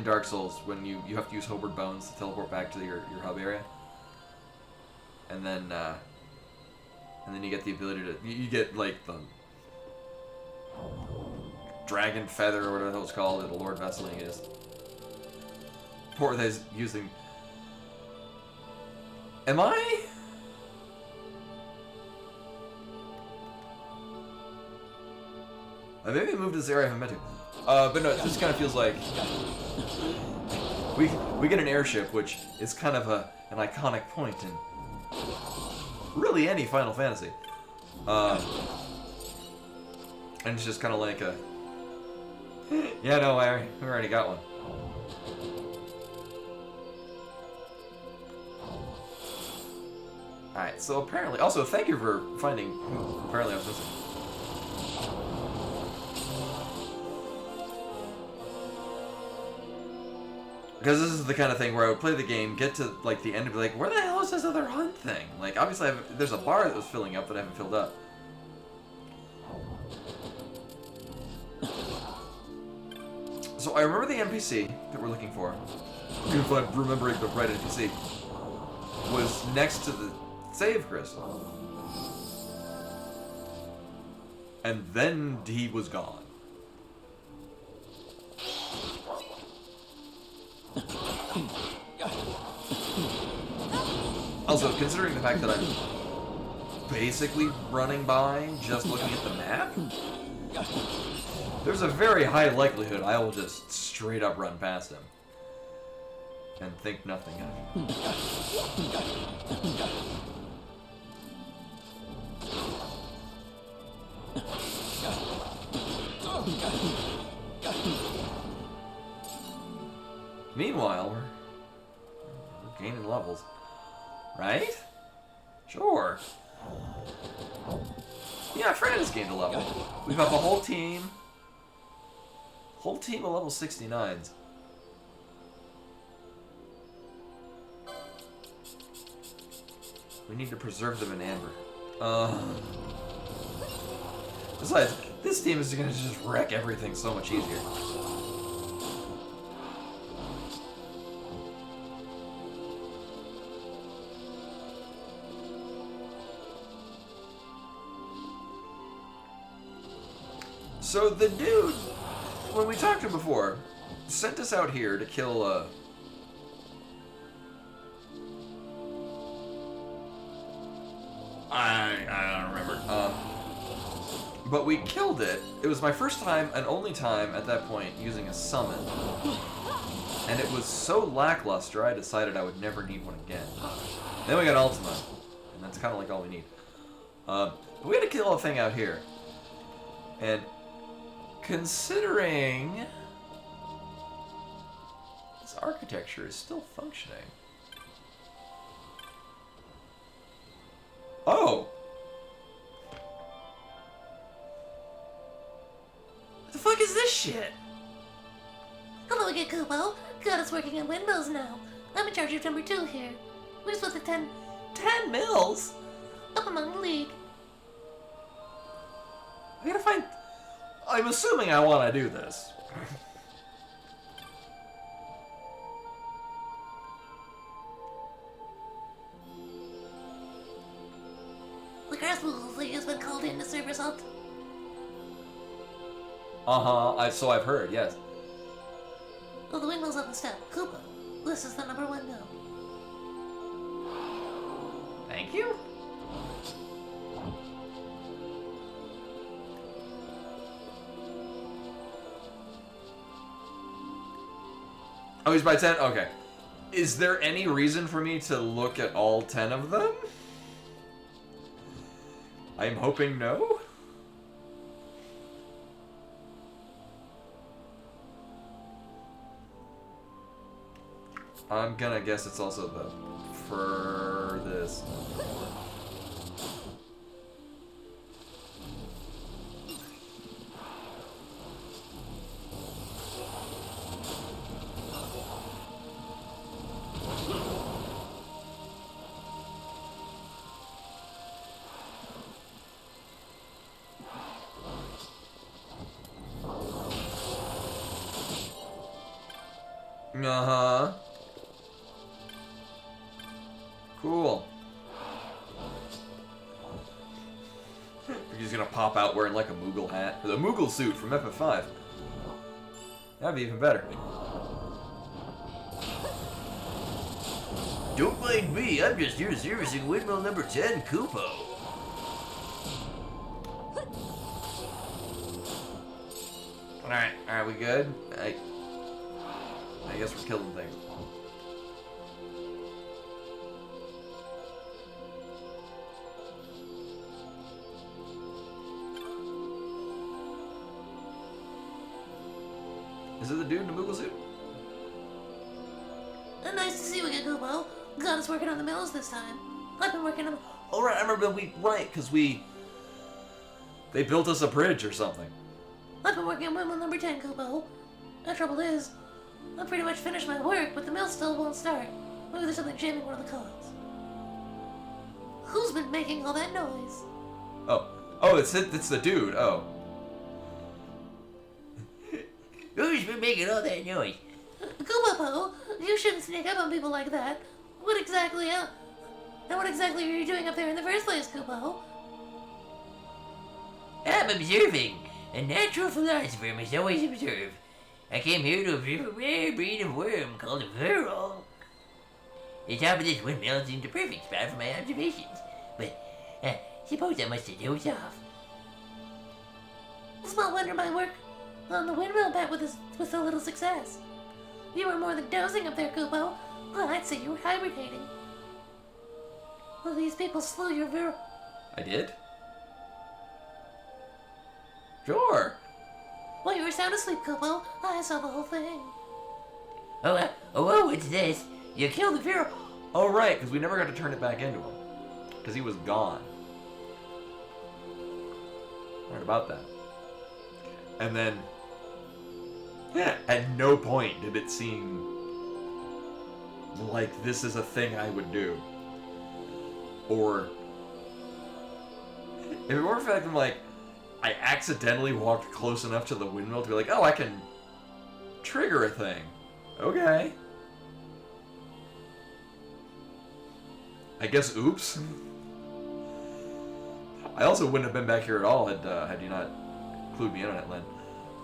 Dark Souls when you have to use Hobart Bones to teleport back to your hub area, and then you get the ability to you get like the dragon feather or whatever the hell it's called, or the Lord Vessel, and you just Porthes using. Am I? I maybe moved to this area I haven't been to. But no, it just kind of feels like we get an airship, which is kind of an iconic point in really any Final Fantasy. And it's just kind of like a yeah, no, we already got one. Alright, so apparently... Also, thank you for finding who apparently I was missing. Because this is the kind of thing where I would play the game, get to, like, the end and be like, where the hell is this other hunt thing? Like, obviously, there's a bar that was filling up that I haven't filled up. So I remember the NPC that we're looking for, if I'm remembering the right NPC, was next to the save crystal. And then he was gone. Also, considering the fact that I'm basically running by just looking at the map, there's a very high likelihood I will just straight up run past him and think nothing of it. Meanwhile, we're gaining levels. Right? Sure. Yeah, Fran has gained a level. We have a whole team. Whole team of level 69s. We need to preserve them in amber. Besides, this team is going to just wreck everything so much easier. So the dude, when we talked to him before, sent us out here to kill, I don't remember. But we killed it. It was my first time and only time at that point using a summon. And it was so lackluster, I decided I would never need one again. Then we got Ultima, and that's kind of like all we need. But we had to kill a thing out here. And considering this architecture is still functioning. Oh! What the fuck is this shit? Hello again, Kupo. Got us working on windmills now. I'm in charge of number 2 here. We're split the 10 mills? up among the league. I gotta find... I'm assuming I want to do this. The Grasspool League has been called in to serve assault. So I've heard, yes. Oh, the windmill's on the step. Kupo, this is the number 1 mill. Thank you. Oh, he's by 10? Okay. Is there any reason for me to look at all 10 of them? I'm hoping no. I'm gonna guess it's also the furthest. Uh-huh. Cool. He's gonna pop out wearing like a Moogle hat. Or the Moogle suit from FF5. That'd be even better. Don't mind me, I'm just here servicing windmill number 10, Koopo. Alright, we good? I guess we're killing things. Is it the dude in the Moogle suit? Nice to see you again, Kupo. Glad it's working on the mills this time. I've been working on... Alright, I remember because they built us a bridge or something. I've been working on windmill number 10, Kupo. The trouble is, I pretty much finished my work, but the mill still won't start. Maybe there's something jamming one of the cogs. Who's been making all that noise? Oh, it's the dude. Oh. Who's been making all that noise? Kupo, you shouldn't sneak up on people like that. What exactly are you doing up there in the first place, Kupo? I'm observing. A natural philosopher must always observe. I came here to observe a rare breed of worm called a Virol. The top of this windmill seemed a perfect spot for my observations, but suppose I must have dozed off. Small wonder my work on the windmill met with so little success. You were more than dozing up there, Kupo. Well, I'd say you were hibernating. Well, these people slew your Virol. I did? Sure. While you were sound asleep, Kupo, I saw the whole thing. Oh, what's this? You killed the Virol. Oh, right, because we never got to turn it back into him. Because he was gone. Right about that. And then, at no point did it seem like this is a thing I would do. Or, if it weren't for the fact that, like, I accidentally walked close enough to the windmill to be like, oh, I can trigger a thing. Okay. I guess oops. I also wouldn't have been back here at all had you not clued me in on it, Len.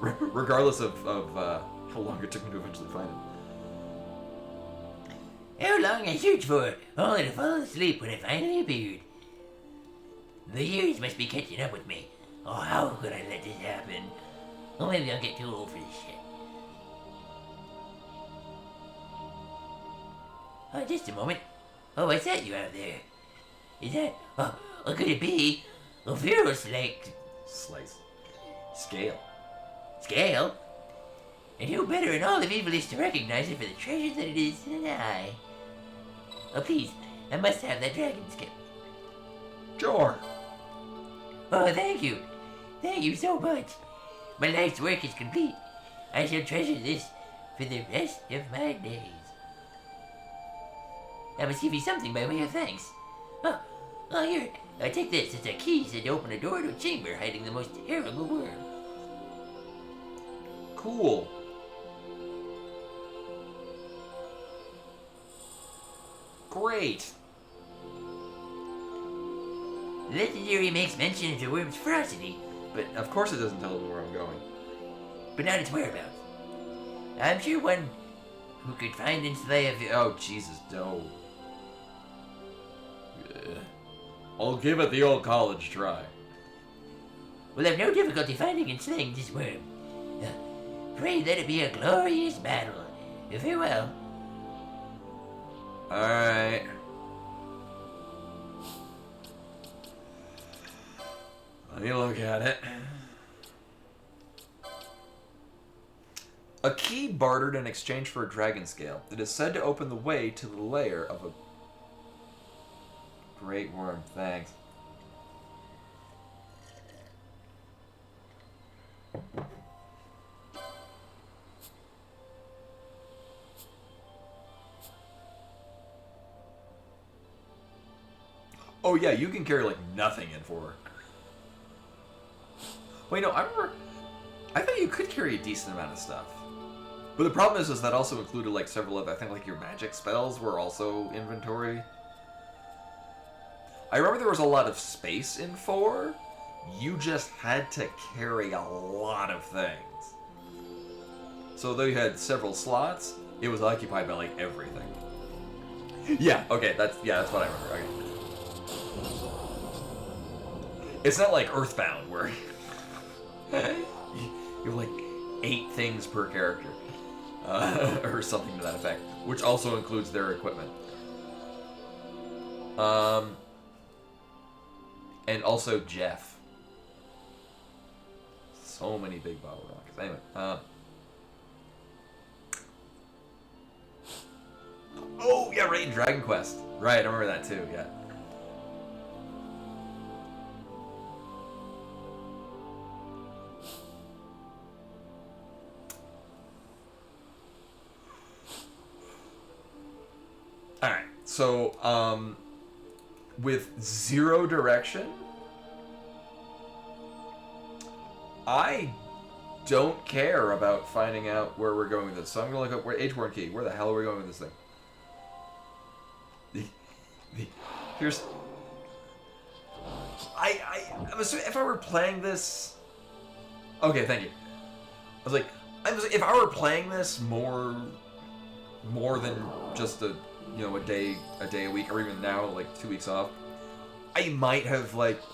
Regardless of how long it took me to eventually find it. How long I searched for, only to fall asleep when it finally appeared. The years must be catching up with me. Oh, how could I let this happen? Oh, maybe I'll get too old for this shit. Oh, just a moment. Oh, what's that you have there? Is that... Oh, could it be... A virus like... Slice. Scale. Scale? And who better in all of evil is to recognize it for the treasure that it is than I? Oh, please, I must have that dragon skin. Sure. Oh, thank you. Thank you so much. My life's work is complete. I shall treasure this for the rest of my days. I must give you something by way of thanks. Oh, here, take this. It's a key set to open a door to a chamber hiding the most terrible worm. Cool. Great. Legendary makes mention of the worm's ferocity, But of course it doesn't tell me where I'm going. but not its whereabouts. I'm sure one who could find and slay a Oh, Jesus, no. I'll give it the old college try. will have no difficulty finding and slaying this worm. Pray that it be a glorious battle. Farewell. Alright. Let me look at it. A key bartered in exchange for a dragon scale. It is said to open the way to the lair of a great worm. Thanks. Oh yeah, you can carry like nothing in 4. Wait, no, I remember. I thought you could carry a decent amount of stuff. But the problem is that also included like several of, I think like your magic spells were also inventory. I remember there was a lot of space in 4. You just had to carry a lot of things. So though you had several slots, it was occupied by like everything. Yeah, okay, that's what I remember. Okay. It's not like Earthbound where you have like 8 things per character. Or something to that effect. Which also includes their equipment. And also Jeff. So many big bottle rockets. Anyway, oh, yeah, right, in Dragon Quest. Right, I remember that too, yeah. Alright, so, with 0 direction, I don't care about finding out where we're going with this. So I'm gonna look up where Ageborn Key. Where the hell are we going with this thing? Here's. I'm assuming if I were playing this. Okay, thank you. I was like, if I were playing this more than just a day a week, or even now like 2 weeks off, I might have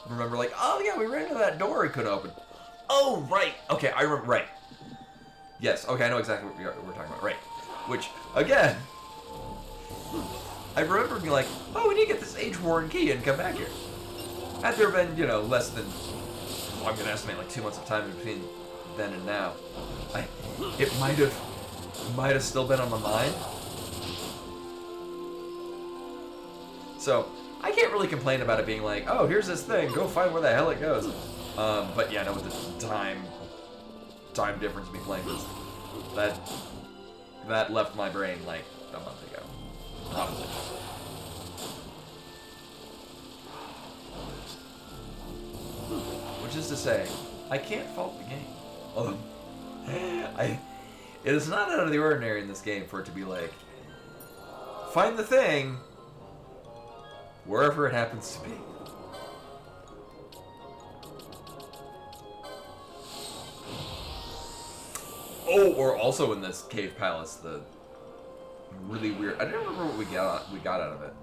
remember oh yeah, we ran into that door it couldn't open. Oh right, okay, I remember, right. Yes, okay, I know exactly what we're talking about, right. Which again, I remember being like, oh, we need to get this Ageborn Key and come back here. Had there been less than, I'm gonna estimate 2 months of time in between then and now, it might have still been on my mind. So, I can't really complain about it being like, oh, here's this thing, go find where the hell it goes. But yeah, no, with the time difference between playing this, that left my brain like a month ago. Probably. Which is to say, I can't fault the game. Although, it is not out of the ordinary in this game for it to be like, find the thing wherever it happens to be. Oh, or also in this cave palace, the really weird. I don't remember what we got out of it.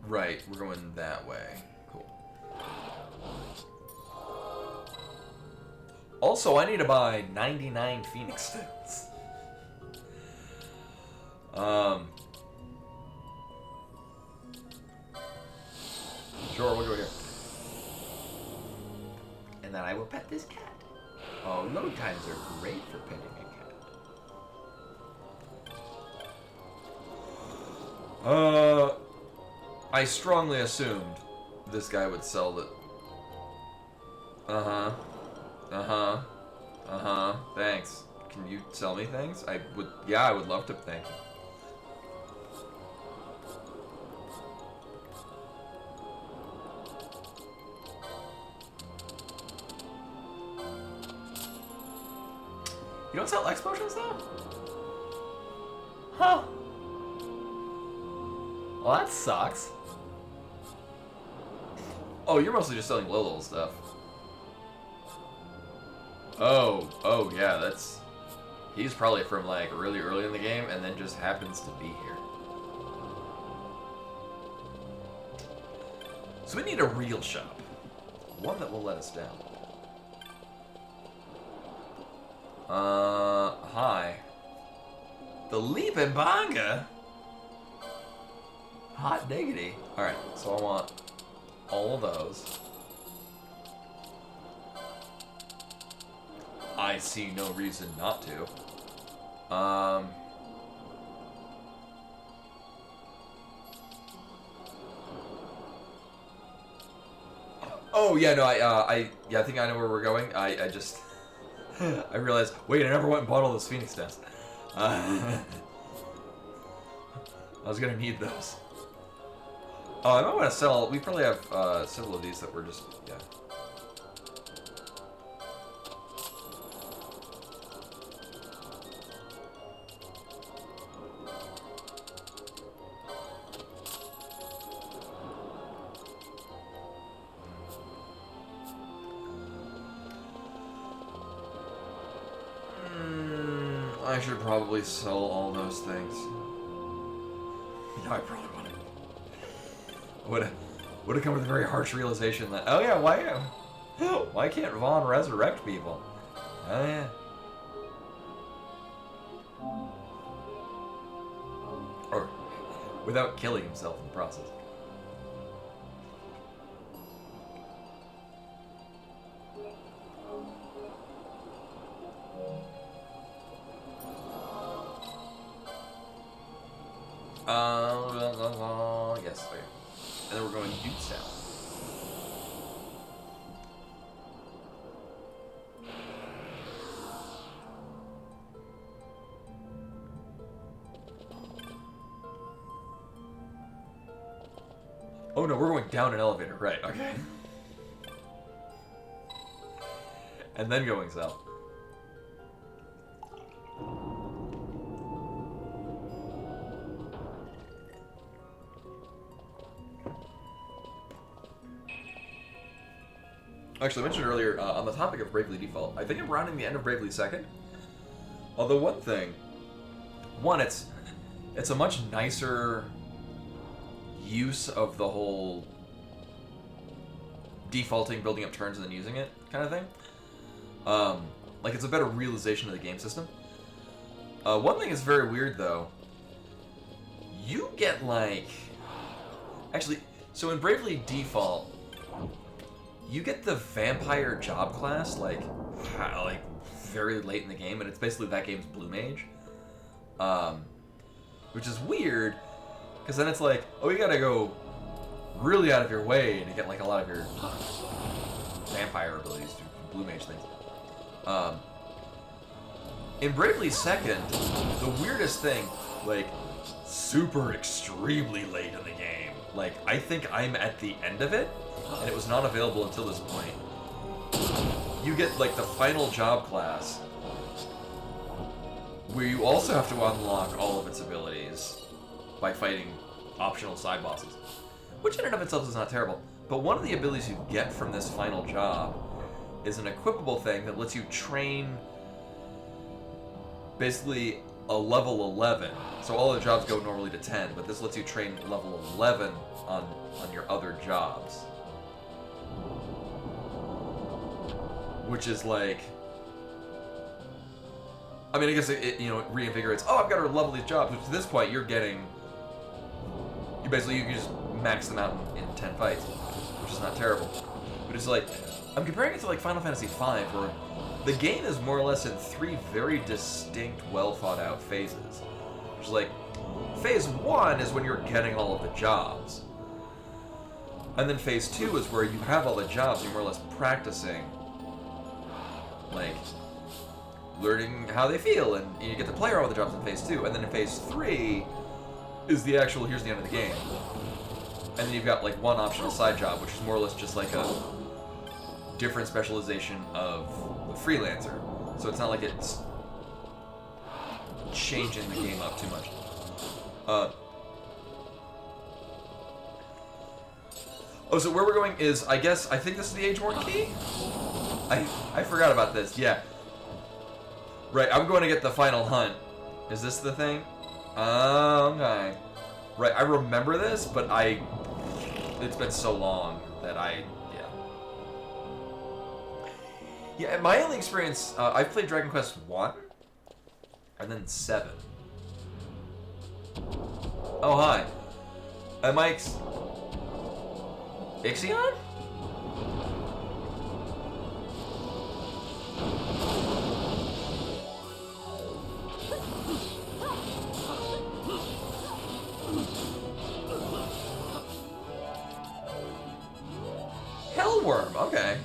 Right, we're going that way. Cool. Also, I need to buy 99 Phoenix Stones. Sure, we'll go here. And then I will pet this cat. Oh, load times are great for petting a cat. I strongly assumed this guy would sell the... Thanks. Can you sell me things? I would love to, thank you. You don't sell X potions though? Huh. Well, that sucks. Oh, you're mostly just selling low-level stuff. Oh, yeah, that's... He's probably from, really early in the game, and then just happens to be here. So we need a real shop. One that will let us down. Hi. The Leaping Bonga? Hot diggity. Alright, so I want all of those. I see no reason not to. Oh yeah, no, I think I know where we're going. I just, I realized. Wait, I never went and bought all those Phoenix Dents. I was gonna need those. Oh, I might want to sell. We probably have several of these that we're just, yeah. I should probably sell all those things. No, I probably wouldn't. Would have come with a very harsh realization that, oh yeah, why can't Vaughn resurrect people? Oh yeah. Or without killing himself in the process. Yes, okay. And then we're going due south. Oh no, we're going down an elevator, right, okay. And then going south. Actually, I mentioned earlier, on the topic of Bravely Default, I think I'm rounding the end of Bravely Second. Although one thing, it's a much nicer use of the whole defaulting, building up turns, and then using it kind of thing. Like, it's a better realization of the game system. One thing is very weird, though. You get, like... Actually, so in Bravely Default, you get the vampire job class, like very late in the game, and it's basically that game's Blue Mage. Which is weird, because then it's like, oh, you gotta go really out of your way to get, like, a lot of your vampire abilities to Blue Mage things. In Bravely Second, the weirdest thing, like, super extremely late in the game, like, I think I'm at the end of it, and it was not available until this point. You get, like, the final job class, where you also have to unlock all of its abilities by fighting optional side bosses. Which in and of itself is not terrible. But one of the abilities you get from this final job is an equipable thing that lets you train basically a level 11. So all the jobs go normally to 10, but this lets you train level 11 on your other jobs. Which is like... I mean, I guess it reinvigorates, oh, I've got to level these jobs, which at this point you're getting... You can just max them out in 10 fights, which is not terrible. But it's like, I'm comparing it to like Final Fantasy V, where the game is more or less in 3 very distinct, well thought out phases. Which is like, phase 1 is when you're getting all of the jobs. And then phase 2 is where you have all the jobs and you're more or less practicing, like, learning how they feel, and you get to play around with the jobs in phase 2. And then in phase 3 is the actual, here's the end of the game. And then you've got, like, one optional side job, which is more or less just like a different specialization of the freelancer. So it's not like it's changing the game up too much. Oh, so where we're going is, I think this is the Age-worn key? I forgot about this, yeah. Right, I'm going to get the final hunt. Is this the thing? Okay. Right, I remember this, but it's been so long that yeah. Yeah, my only experience, I've played Dragon Quest 1, and then 7. Oh, hi. Mike's Ixion? Hellworm, okay.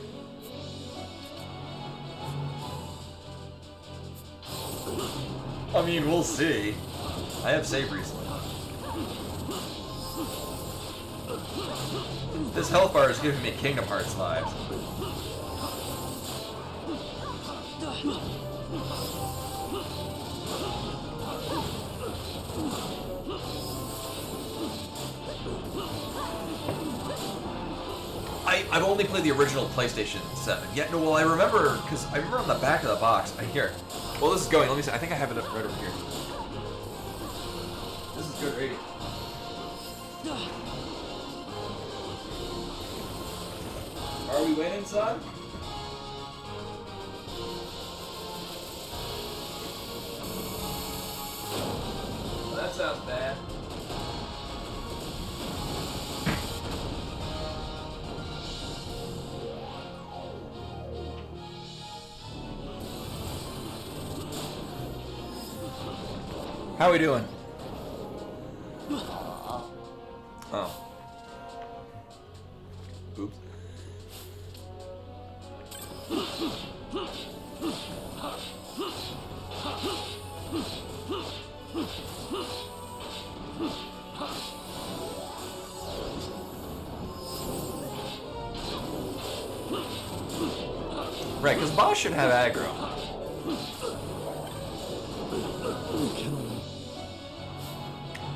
I mean, we'll see. I have saved recently. This health bar is giving me Kingdom Hearts vibes. I've only played the original PlayStation 7. Yeah, no, well, I remember, because I remember on the back of the box, here. Well, this is going, let me see, I think I have it right over here. This is good rating. Are we waiting, son? Well, that sounds bad. How are we doing? Oh. Oops. Right, because boss should have aggro.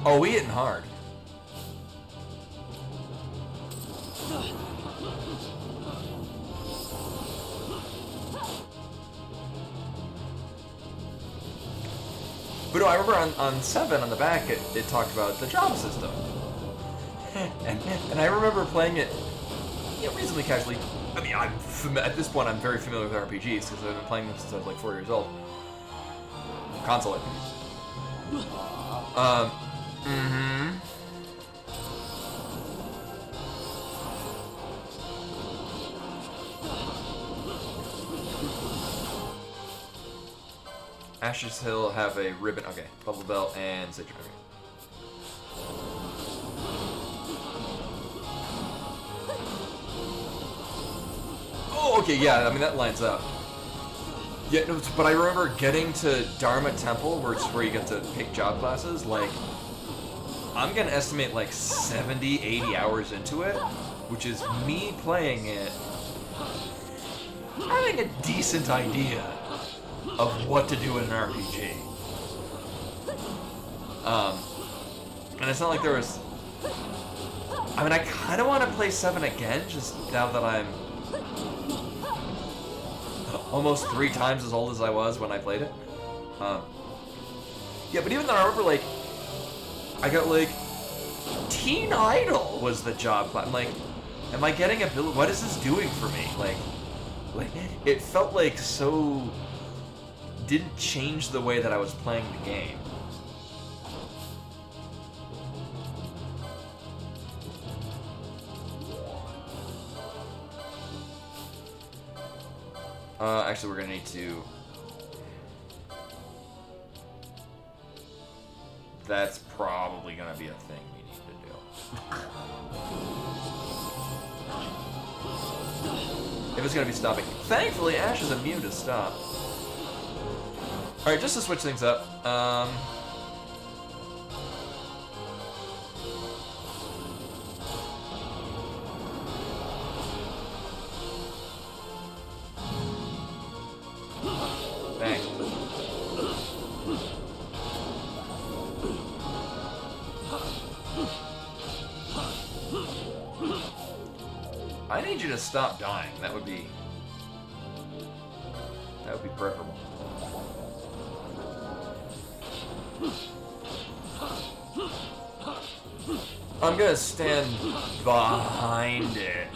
Oh, we hitting hard. But no, I remember on 7 on the back it talked about the job system. and I remember playing it reasonably casually. I mean, at this point I'm very familiar with RPGs because I've been playing them since I was like 4 years old. Console RPGs. Ashes Hill have a ribbon. Okay, Bubble Belt and Citrus. Okay. Oh, okay, yeah. I mean that lines up. Yeah, no, but I remember getting to Dharma Temple, where you get to pick job classes. Like, I'm gonna estimate like 70, 80 hours into it, which is me playing it, having a decent idea of what to do in an RPG. And it's not like there was... I mean, I kind of want to play 7 again, just now that I'm almost 3 times as old as I was when I played it. Yeah, but even then I remember, like, I got, like, Teen Idol was the job class. I'm like, am I getting ability? What is this doing for me? Like, it felt like so... didn't change the way that I was playing the game. Actually, we're gonna need to... That's probably gonna be a thing we need to do. If it's gonna be stopping. Thankfully, Ash is immune to stop. Alright, just to switch things up, bang. I need you to stop dying. That would be preferable. I'm gonna stand behind it.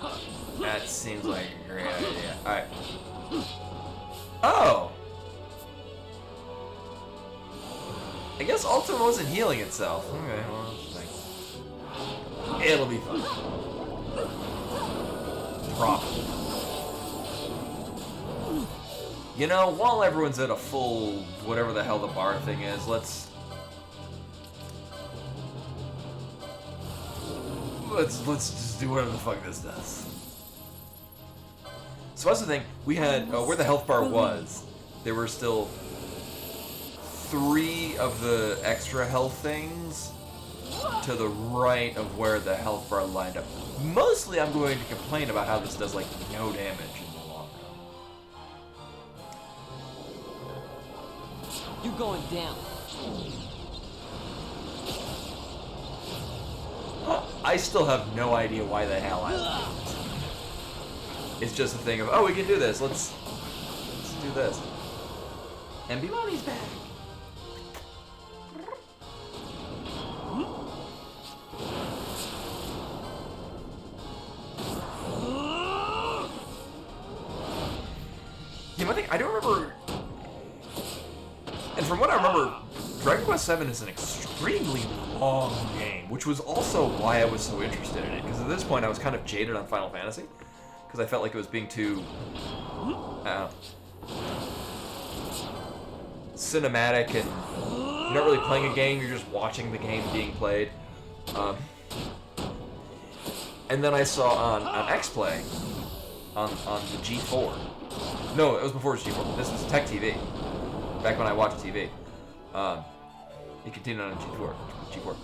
That seems like a great idea. Alright. Oh! I guess Ultima wasn't healing itself. Okay, well, that's It'll be fun. Probably. You know, while everyone's at a full whatever the hell the bar thing is, let's just do whatever the fuck this does. So that's the thing. We had where the health bar was. There were still 3 of the extra health things to the right of where the health bar lined up. Mostly, I'm going to complain about how this does like no damage in the long run. You're going down. I still have no idea why the hell I left. It's just a thing of, oh, we can do this. Let's do this. And Bimani's back. Yeah, one thing I don't remember, and from what I remember, Dragon Quest VII is an extremely long game, which was also why I was so interested in it. Because at this point, I was kind of jaded on Final Fantasy, because I felt like it was being too cinematic, and you're not really playing a game; you're just watching the game being played. And then I saw on XPlay, on the G4. No, it was before it was G4. This was Tech TV. Back when I watched TV. It continued on G4.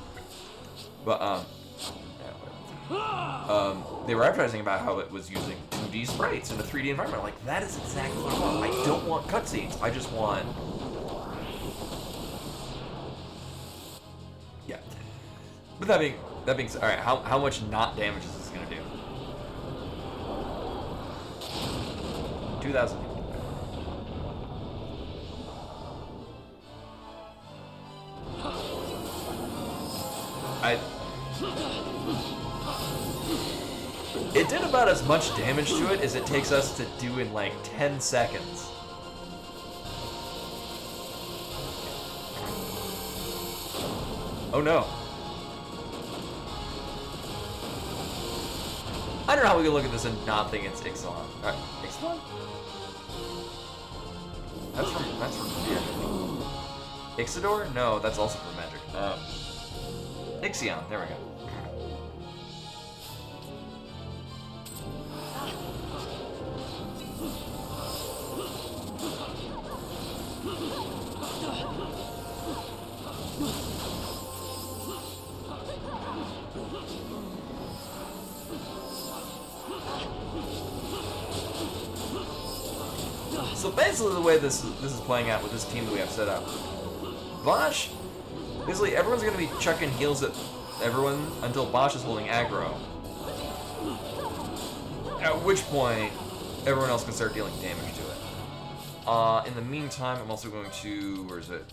But, they were advertising about how it was using 2D sprites in a 3D environment. I'm like, that is exactly what I want. I don't want cutscenes. I just want... Yeah. But that being said, alright, how much not damage is this going to do? 2,000. It did about as much damage to it as it takes us to do in like 10 seconds. Oh no. I don't know how we can look at this and not think it's Ixalan. Alright, Ixalan? That's from Magic. Ixidor? No, that's also from Magic. Ixion, there we go. So basically the way this is playing out with this team that we have set up, Bosch, basically everyone's going to be chucking heals at everyone until Bosch is holding aggro. At which point, everyone else can start dealing damage to it. In the meantime, I'm also going to, where is it?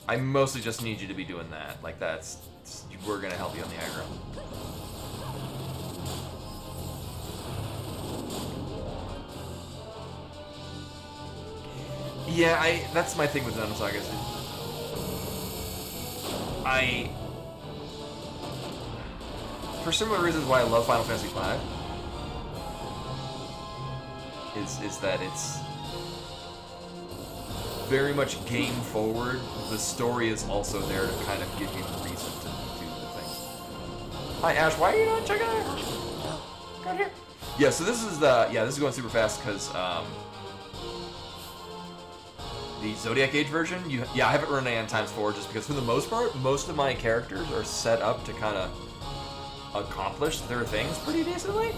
I mostly just need you to be doing that. Like we're going to help you on the aggro. Yeah, that's my thing with Xenosaga. For similar reasons why I love Final Fantasy V, is that it's very much game forward. The story is also there to kind of give you the reason to do the things. Hi Ash, why are you not checking out? Come here. Yeah, so this is going super fast because the Zodiac Age version, I haven't run it on ×4 just because for the most part, most of my characters are set up to kind of accomplish their things pretty decently.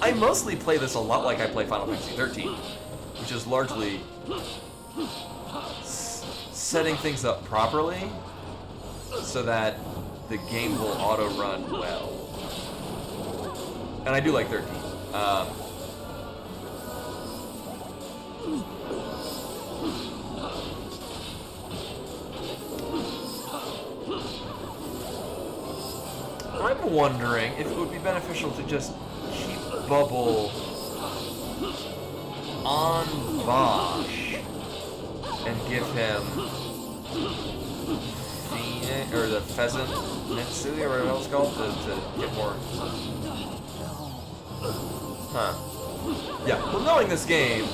I mostly play this a lot like I play Final Fantasy 13, which is largely setting things up properly so that the game will auto-run well. And I do like 13. I'm wondering if it would be beneficial to just keep Bubble on Bosch and give him or the pheasant Mitsui or whatever it's called to get more. Huh. Yeah. Well, knowing this game,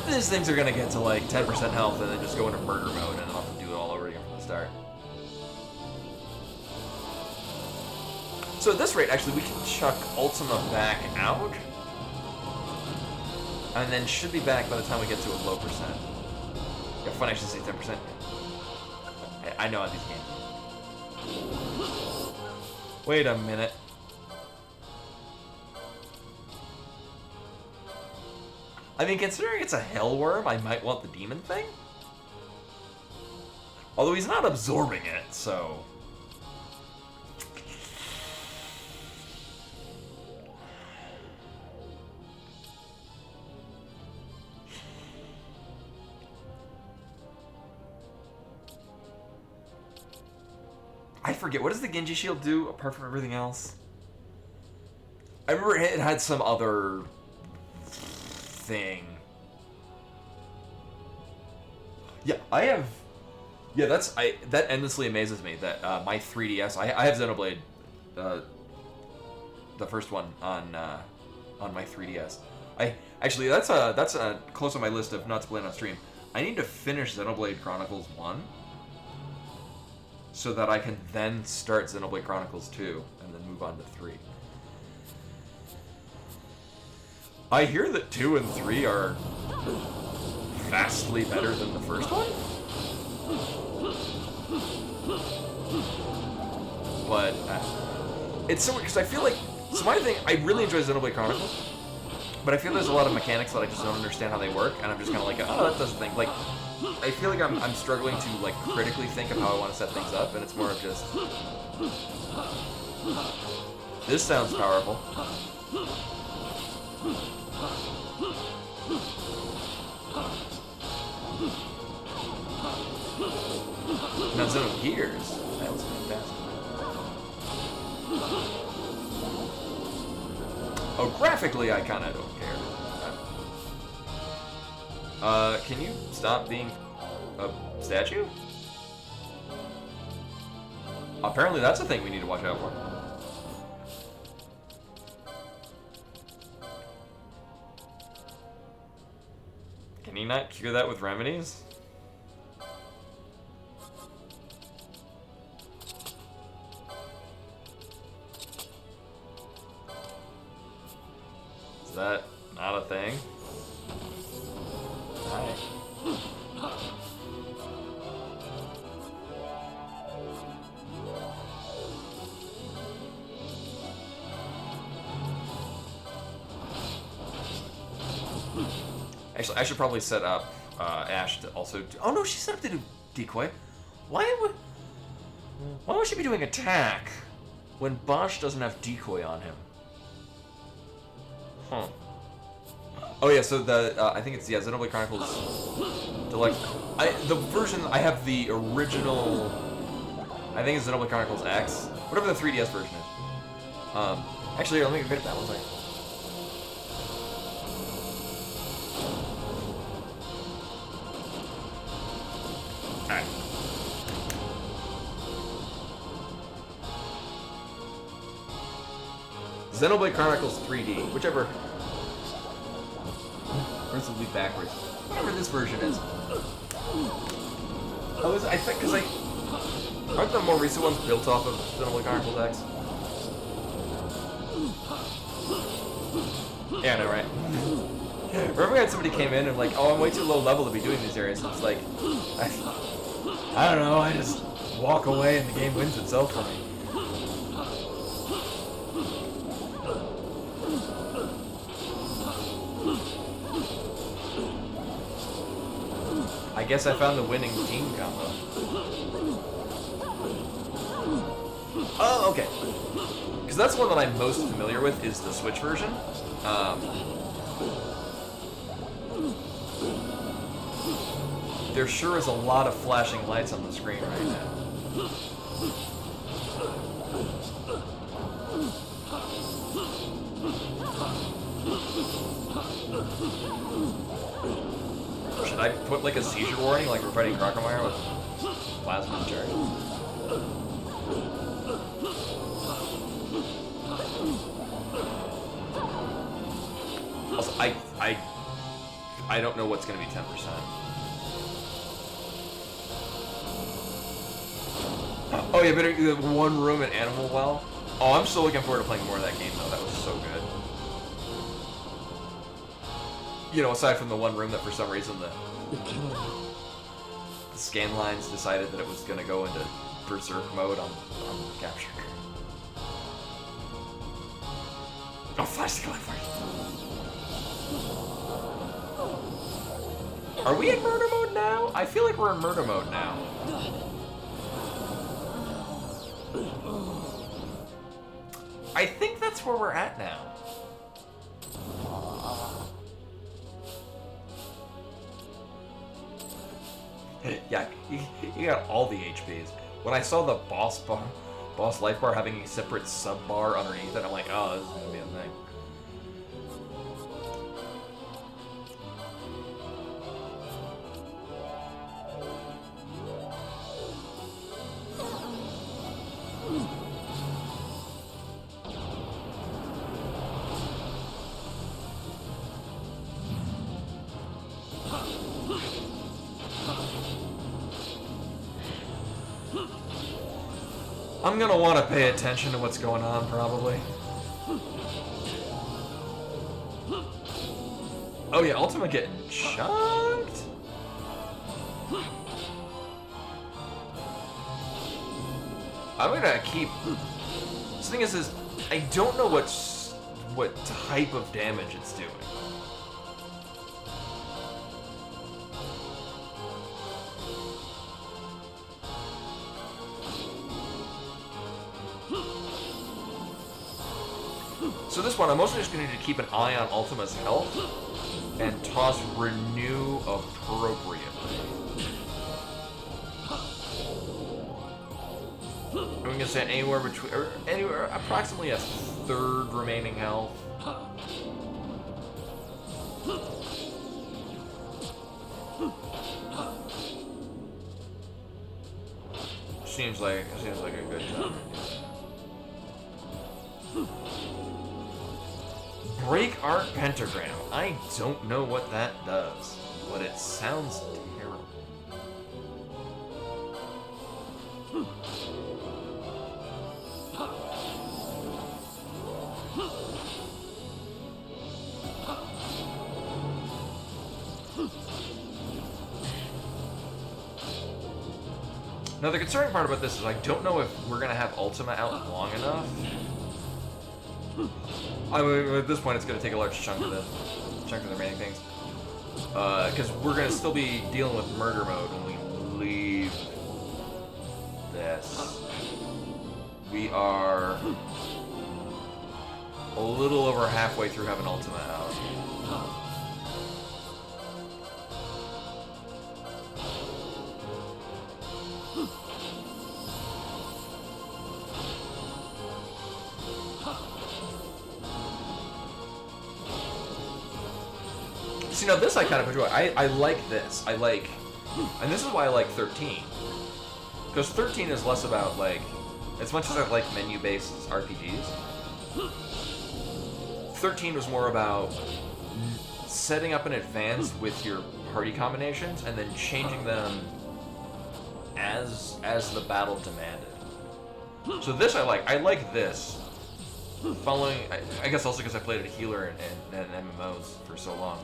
these things are gonna get to like 10% health and then just go into murder mode and I'll have to do it all over again from the start. So at this rate, actually, we can chuck Ultima back out, and then should be back by the time we get to a low percent. Yeah, fun actually say 10%. I know how these games. Wait a minute. I mean, considering it's a Hellworm, I might want the demon thing. Although he's not absorbing it, so... I forget, what does the Genji shield do apart from everything else? I remember it had some other thing. Yeah, I have. Yeah, that endlessly amazes me that my 3DS. I have Xenoblade, the first one on my 3DS. Actually that's close on my list of not to play on stream. I need to finish Xenoblade Chronicles 1. So that I can then start Xenoblade Chronicles 2 and then move on to 3. I hear that 2 and 3 are vastly better than the first one. But it's so weird because I feel like my thing. I really enjoy Xenoblade Chronicles, but I feel there's a lot of mechanics that I just don't understand how they work, and I'm just kind of like, oh, that does the thing. Like, I feel like I'm struggling to like critically think of how I want to set things up, and it's more of just this sounds powerful. Now Xenogears, that was fantastic. Oh, graphically, I kind of don't care. Can you stop being a statue? Apparently that's a thing we need to watch out for. Can you not cure that with remedies? Is that not a thing? Hi. Actually, I should probably set up Ash to also do... Oh no, she set up to do decoy. Why would she be doing attack when Bosch doesn't have decoy on him? Huh. Oh yeah, so the I think it's Xenoblade Chronicles Deluxe. The version I have the original. I think it's Xenoblade Chronicles X, whatever the 3DS version is. Actually, here, let me get rid of that one second. Alright. Xenoblade Chronicles 3D, whichever. Where's the lead backwards? Whatever this version is. I think, because aren't the more recent ones built off of Xenoblade Chronicles X? Yeah, I know, right? Remember we had somebody came in and like, oh, I'm way too low level to be doing these areas, and it's like, I don't know, I just walk away and the game wins itself for me. I guess I found the winning team combo. Oh, okay. Because that's one that I'm most familiar with is the Switch version. There sure is a lot of flashing lights on the screen right now. I put like a seizure warning like we're fighting Crocomire with plasma charge? Also, I don't know what's gonna be 10%. Oh yeah, but the one room at Animal Well. Oh, I'm still looking forward to playing more of that game though. That was so good. You know, aside from the one room that for some reason the scan lines decided that it was gonna go into berserk mode on capture. Oh, flash the flash. Are we in murder mode now? I feel like we're in murder mode now. I think that's where we're at now. Yeah, you got all the HPs. When I saw the boss life bar having a separate sub bar underneath it, I'm like, oh, this is gonna be a thing. I'm gonna want to pay attention to what's going on, probably. Oh yeah, Ultima getting chunked? I'm gonna keep... The thing is I don't know what type of damage it's doing. So this one, I'm mostly just going to need to keep an eye on Ultima's health and toss Renew appropriately. I'm going to say anywhere between, or anywhere approximately a third remaining health. Seems like a good time. Break Art Pentagram. I don't know what that does, but it sounds terrible. Now the concerning part about this is I don't know if we're gonna have Ultima out long enough. I mean, at this point, it's going to take a large chunk of the remaining things, because we're going to still be dealing with murder mode when we leave this. We are a little over halfway through having Ultima out. You know, this I kind of enjoy. I like this. I like... And this is why I like 13. Because 13 is less about, like... As much as I like menu-based RPGs, 13 was more about setting up in advance with your party combinations and then changing them as the battle demanded. So this I like. I like this. Following... I guess also because I played a healer in MMOs for so long.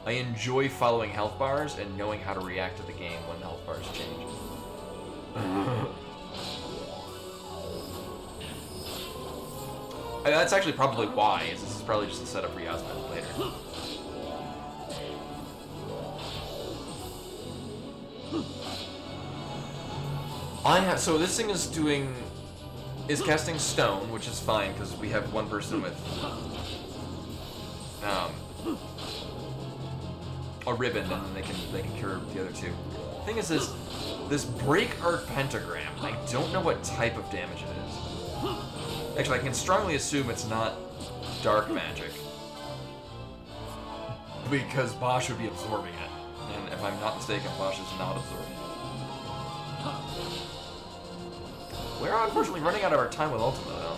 I enjoy following health bars and knowing how to react to the game when the health bars change. That's actually probably why. This is probably just a setup for Yasmin later. So this thing is casting stone, which is fine because we have one person with a ribbon, and then they can cure the other two. The thing is this break art pentagram. I don't know what type of damage it is. Actually, I can strongly assume it's not dark magic because Bosch would be absorbing it. I'm not mistaken, Bosch is not absorbing. We're unfortunately running out of our time with Ultima, though.